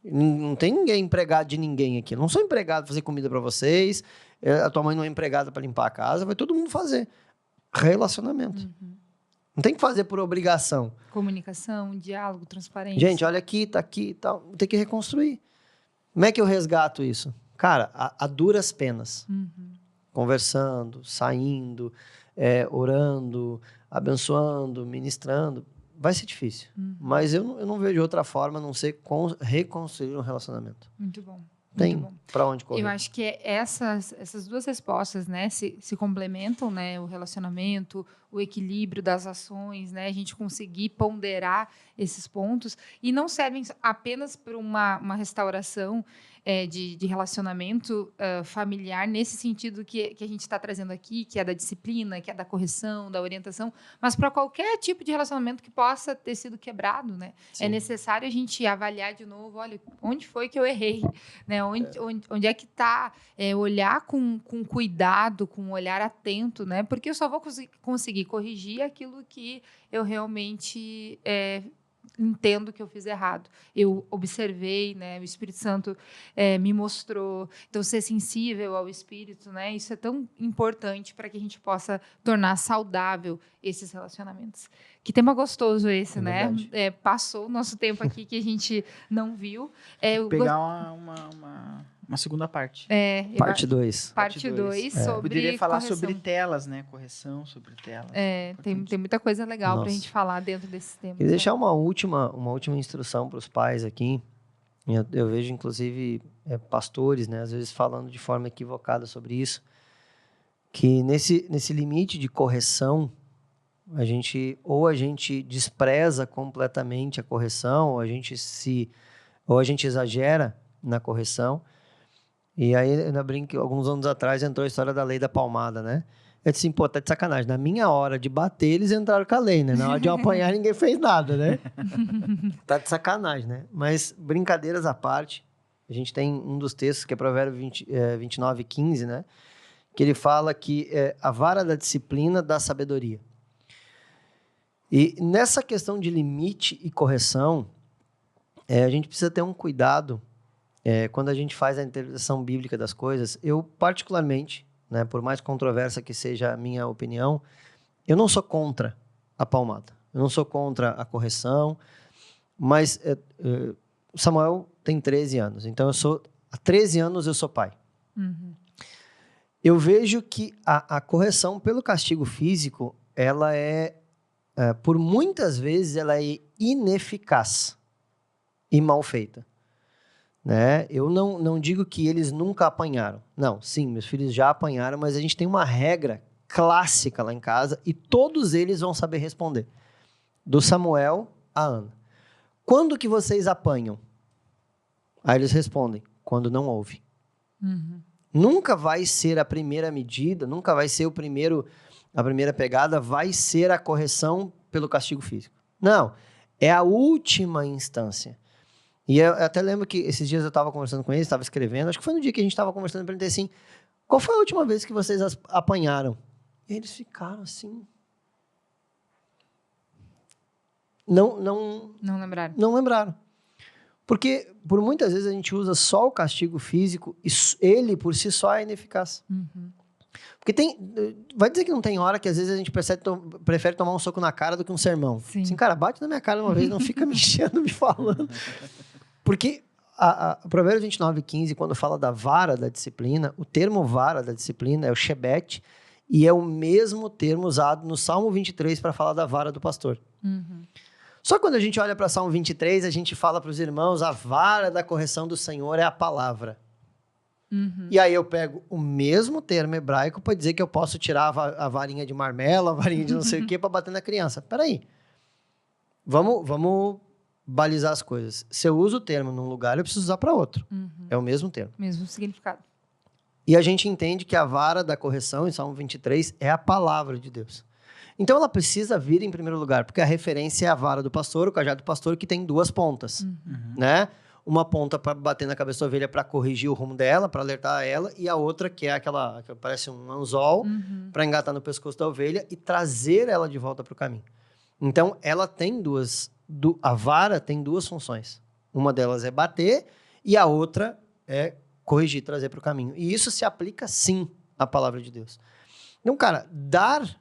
Não tem ninguém empregado de ninguém aqui. Eu não sou empregado para fazer comida para vocês. A tua mãe não é empregada para limpar a casa. Vai todo mundo fazer. Relacionamento. Não tem que fazer por obrigação. Comunicação, diálogo, transparência. Gente, olha aqui, tá aqui e tal. Tem que reconstruir. Como é que eu resgato isso? Cara, a duras penas. Conversando, saindo, orando, abençoando, ministrando. Vai ser difícil. Mas eu não vejo outra forma a não ser reconstruir um relacionamento. Muito bom. Tem para onde correr. Eu acho que essas duas respostas, né, se complementam, né, o relacionamento, o equilíbrio das ações, né, a gente conseguir ponderar esses pontos e não servem apenas para uma restauração de relacionamento familiar nesse sentido que a gente está trazendo aqui, que é da disciplina, que é da correção, da orientação, mas para qualquer tipo de relacionamento que possa ter sido quebrado, né? Sim. É necessário a gente avaliar de novo, olha, onde foi que eu errei, né? Onde é que está? Olhar com cuidado, com um olhar atento, né? Porque eu só vou conseguir corrigir aquilo que eu realmente entendo que eu fiz errado. Eu observei, né? O Espírito Santo me mostrou. Então, ser sensível ao Espírito, né? Isso é tão importante para que a gente possa tornar saudável esses relacionamentos. Que tema gostoso esse, né? Passou o nosso tempo aqui que a gente não viu. Pegar uma segunda parte. Parte 2. Parte 2 sobre poderia falar correção. sobre telas, né? Correção sobre telas. Tem muita coisa legal para a gente falar dentro desse tema. E deixar uma última instrução para os pais aqui. Eu vejo, inclusive, pastores, né? Às vezes falando de forma equivocada sobre isso. Que nesse limite de correção, a gente despreza completamente a correção, ou a gente exagera na correção. E aí, eu ainda brinco que alguns anos atrás entrou a história da lei da palmada, né? Eu disse assim, pô, tá de sacanagem. Na minha hora de bater, eles entraram com a lei, né? Na hora de eu apanhar, ninguém fez nada, né? Tá de sacanagem, né? Mas, brincadeiras à parte, a gente tem um dos textos, que é Provérbios 29:15, né? Que ele fala que a vara da disciplina dá sabedoria. E nessa questão de limite e correção, a gente precisa ter um cuidado quando a gente faz a interpretação bíblica das coisas. Eu, particularmente, né, por mais controversa que seja a minha opinião, eu não sou contra a palmada. Eu não sou contra a correção, mas Samuel tem 13 anos, então há 13 anos eu sou pai. Eu vejo que a correção pelo castigo físico, ela por muitas vezes, ela é ineficaz e mal feita. Né? Eu não digo que eles nunca apanharam. Não, sim, meus filhos já apanharam, mas a gente tem uma regra clássica lá em casa e todos eles vão saber responder. Do Samuel à Ana. Quando que vocês apanham? Aí eles respondem, quando não houve. Nunca vai ser a primeira medida, nunca vai ser a primeira pegada, vai ser a correção pelo castigo físico. Não, é a última instância. E eu até lembro que esses dias eu estava conversando com eles, estava escrevendo, acho que foi no dia que a gente estava conversando, eu perguntei assim, qual foi a última vez que vocês apanharam? E eles ficaram assim. não lembraram. Não lembraram. Porque, por muitas vezes, a gente usa só o castigo físico e ele, por si só, é ineficaz. Porque vai dizer que não tem hora que, às vezes, a gente prefere tomar um soco na cara do que um sermão. Sim. Assim, cara, bate na minha cara uma vez, não fica me enchendo, me falando. Porque o Provérbios 29:15, quando fala da vara da disciplina, o termo vara da disciplina é o shebet, e é o mesmo termo usado no Salmo 23 para falar da vara do pastor. Só que quando a gente olha para Salmo 23, a gente fala para os irmãos, a vara da correção do Senhor é a palavra. E aí eu pego o mesmo termo hebraico para dizer que eu posso tirar a varinha de marmelo, a varinha de não sei o quê, para bater na criança. Peraí. Vamos balizar as coisas. Se eu uso o termo num lugar, eu preciso usar para outro. É o mesmo termo. Mesmo significado. E a gente entende que a vara da correção, em Salmo 23, é a palavra de Deus. Então ela precisa vir em primeiro lugar, porque a referência é a vara do pastor, o cajado do pastor, que tem duas pontas, né? Uma ponta para bater na cabeça da ovelha para corrigir o rumo dela, para alertar ela, e a outra que é aquela que parece um anzol, para engatar no pescoço da ovelha e trazer ela de volta para o caminho. Então ela tem a vara tem duas funções. Uma delas é bater e a outra é corrigir, trazer para o caminho. E isso se aplica, sim, à palavra de Deus. Então, cara, dar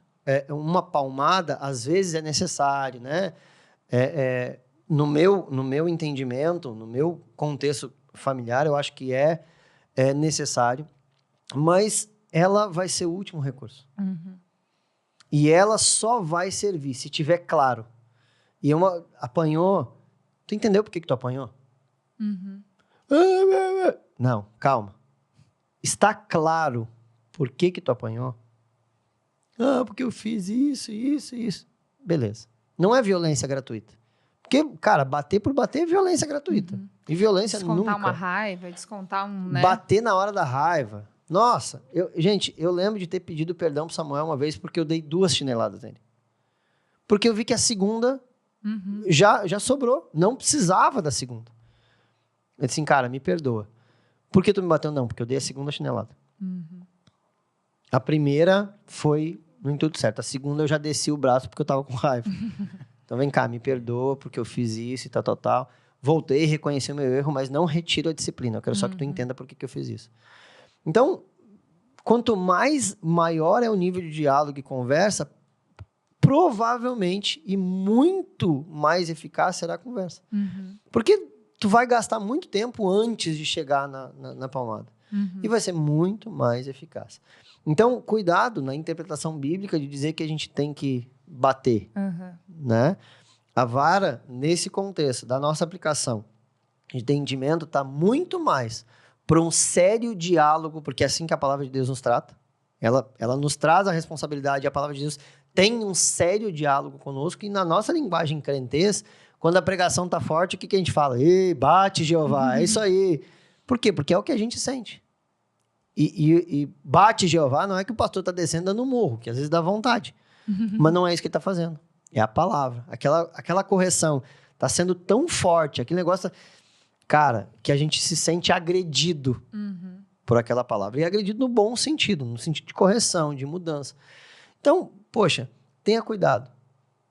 uma palmada, às vezes, é necessário, né? No meu entendimento, no meu contexto familiar, eu acho que é necessário, mas ela vai ser o último recurso. E ela só vai servir se tiver claro. E apanhou... Tu entendeu por que tu apanhou? Não, calma. Está claro por que tu apanhou? Porque eu fiz isso, isso, isso. Beleza. Não é violência gratuita. Porque, cara, bater por bater é violência gratuita. E violência nunca... Descontar uma raiva, descontar né? Bater na hora da raiva. Nossa, eu lembro de ter pedido perdão pro Samuel uma vez porque eu dei 2 chineladas nele. Porque eu vi que a segunda já sobrou. Não precisava da segunda. Eu disse assim, cara, me perdoa. Por que tu me bateu? Não, porque eu dei a segunda chinelada. A primeira foi no intuito certo. A segunda eu já desci o braço porque eu tava com raiva. Então vem cá, me perdoa porque eu fiz isso e tal. Voltei, reconheci o meu erro, mas não retiro a disciplina. Eu quero só que tu entenda por que eu fiz isso. Então, quanto maior é o nível de diálogo e conversa, provavelmente e muito mais eficaz será a conversa. Porque tu vai gastar muito tempo antes de chegar na palmada. E vai ser muito mais eficaz. Então, cuidado na interpretação bíblica de dizer que a gente tem que bater. Né? A vara, nesse contexto da nossa aplicação de entendimento, está muito mais para um sério diálogo, porque é assim que a palavra de Deus nos trata. Ela nos traz a responsabilidade, a palavra de Deus tem um sério diálogo conosco, e na nossa linguagem crentez, quando a pregação está forte, o que a gente fala? Ei, bate, Jeová, é isso aí. Por quê? Porque é o que a gente sente. E bate, Jeová, não é que o pastor está descendo dando um murro, que às vezes dá vontade. Mas não é isso que ele está fazendo. É a palavra. Aquela correção está sendo tão forte, aquele negócio, cara, que a gente se sente agredido por aquela palavra. E agredido no bom sentido, no sentido de correção, de mudança. Então, poxa, tenha cuidado,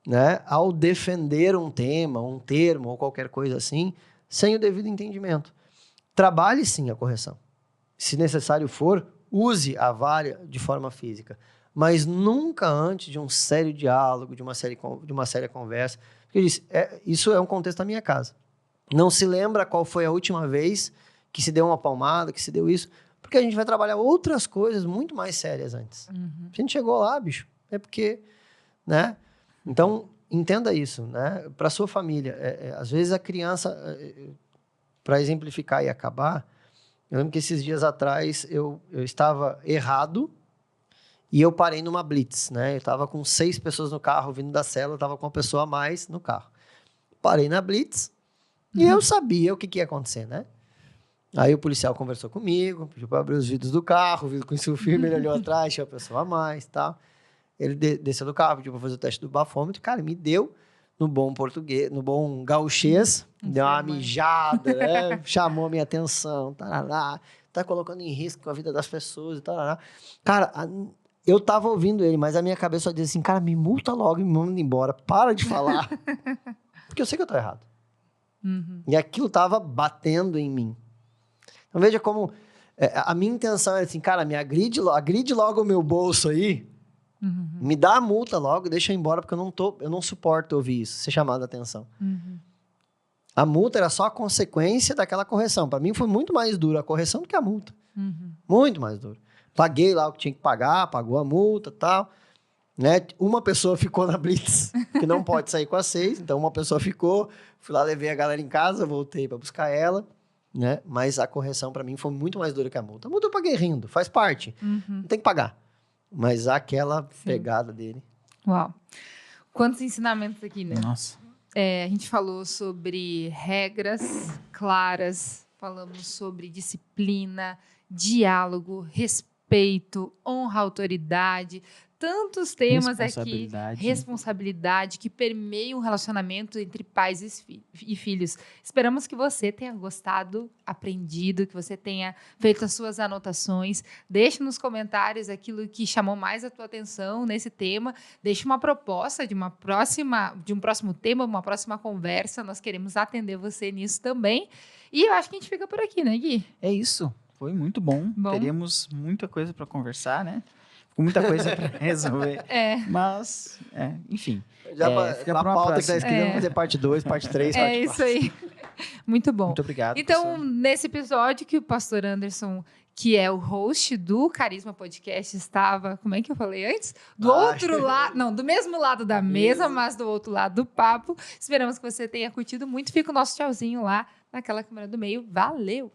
né? Ao defender um tema, um termo ou qualquer coisa assim, sem o devido entendimento. Trabalhe sim a correção. Se necessário for, use a vara de forma física. Mas nunca antes de um sério diálogo, de uma séria conversa. Porque eu disse, isso é um contexto da minha casa. Não se lembra qual foi a última vez que se deu uma palmada, que se deu isso, porque a gente vai trabalhar outras coisas muito mais sérias antes. Se a gente chegou lá, bicho, é porque, né? Então, entenda isso, né? Para sua família. Às vezes a criança, para exemplificar e acabar, eu lembro que esses dias atrás eu estava errado, e eu parei numa blitz, né? Eu estava com 6 pessoas no carro, vindo da cela, eu estava com uma pessoa a mais no carro. Parei na blitz e eu sabia o que ia acontecer, né? Aí o policial conversou comigo, pediu para abrir os vidros do carro, o vidro com o filme, ele olhou atrás, tinha uma pessoa a mais e tal. Ele desceu do carro, pediu para fazer o teste do bafômetro, cara, me deu, no bom português, no bom gauchês, deu uma mijada, né? Chamou a minha atenção, tarará, tá colocando em risco a vida das pessoas e tarará. Cara, eu tava ouvindo ele, mas a minha cabeça só dizia assim, cara, me multa logo e me manda embora, para de falar. porque eu sei que eu tô errado. E aquilo tava batendo em mim. Então veja como a minha intenção é assim, cara, agride logo o meu bolso aí, me dá a multa logo, deixa eu ir embora, porque eu não suporto ouvir isso, ser chamado a atenção. A multa era só a consequência daquela correção. Para mim foi muito mais dura a correção do que a multa. Muito mais dura. Paguei lá o que tinha que pagar, pagou a multa e tal. Né? Uma pessoa ficou na Blitz, que não pode sair com as 6, então uma pessoa ficou, fui lá, levei a galera em casa, voltei para buscar ela, né? Mas a correção para mim foi muito mais dura que a multa. A multa eu paguei rindo, faz parte, não tem que pagar. Mas aquela pegada dele. Uau! Quantos ensinamentos aqui, né? Nossa. A gente falou sobre regras claras, falamos sobre disciplina, diálogo, respeito, honra à autoridade, tantos temas aqui, responsabilidade, que permeiam o relacionamento entre pais e filhos. Esperamos que você tenha gostado, aprendido, que você tenha feito as suas anotações. Deixe nos comentários aquilo que chamou mais a tua atenção nesse tema. Deixe uma proposta de um próximo tema, uma próxima conversa. Nós queremos atender você nisso também. E eu acho que a gente fica por aqui, né, Gui? É isso. Foi muito bom. Teríamos muita coisa para conversar, né? Com muita coisa para resolver. Mas, enfim. Fica para uma pauta que tá escrito, vamos fazer parte 2, parte 3, parte 4. É isso aí. Muito bom. Muito obrigado. Então, nesse episódio que o pastor Anderson, que é o host do Carisma Podcast, estava, como é que eu falei antes? Do outro lado, não, do mesmo lado da mesa, mas do outro lado do papo. Esperamos que você tenha curtido muito. Fica o nosso tchauzinho lá naquela câmera do meio. Valeu!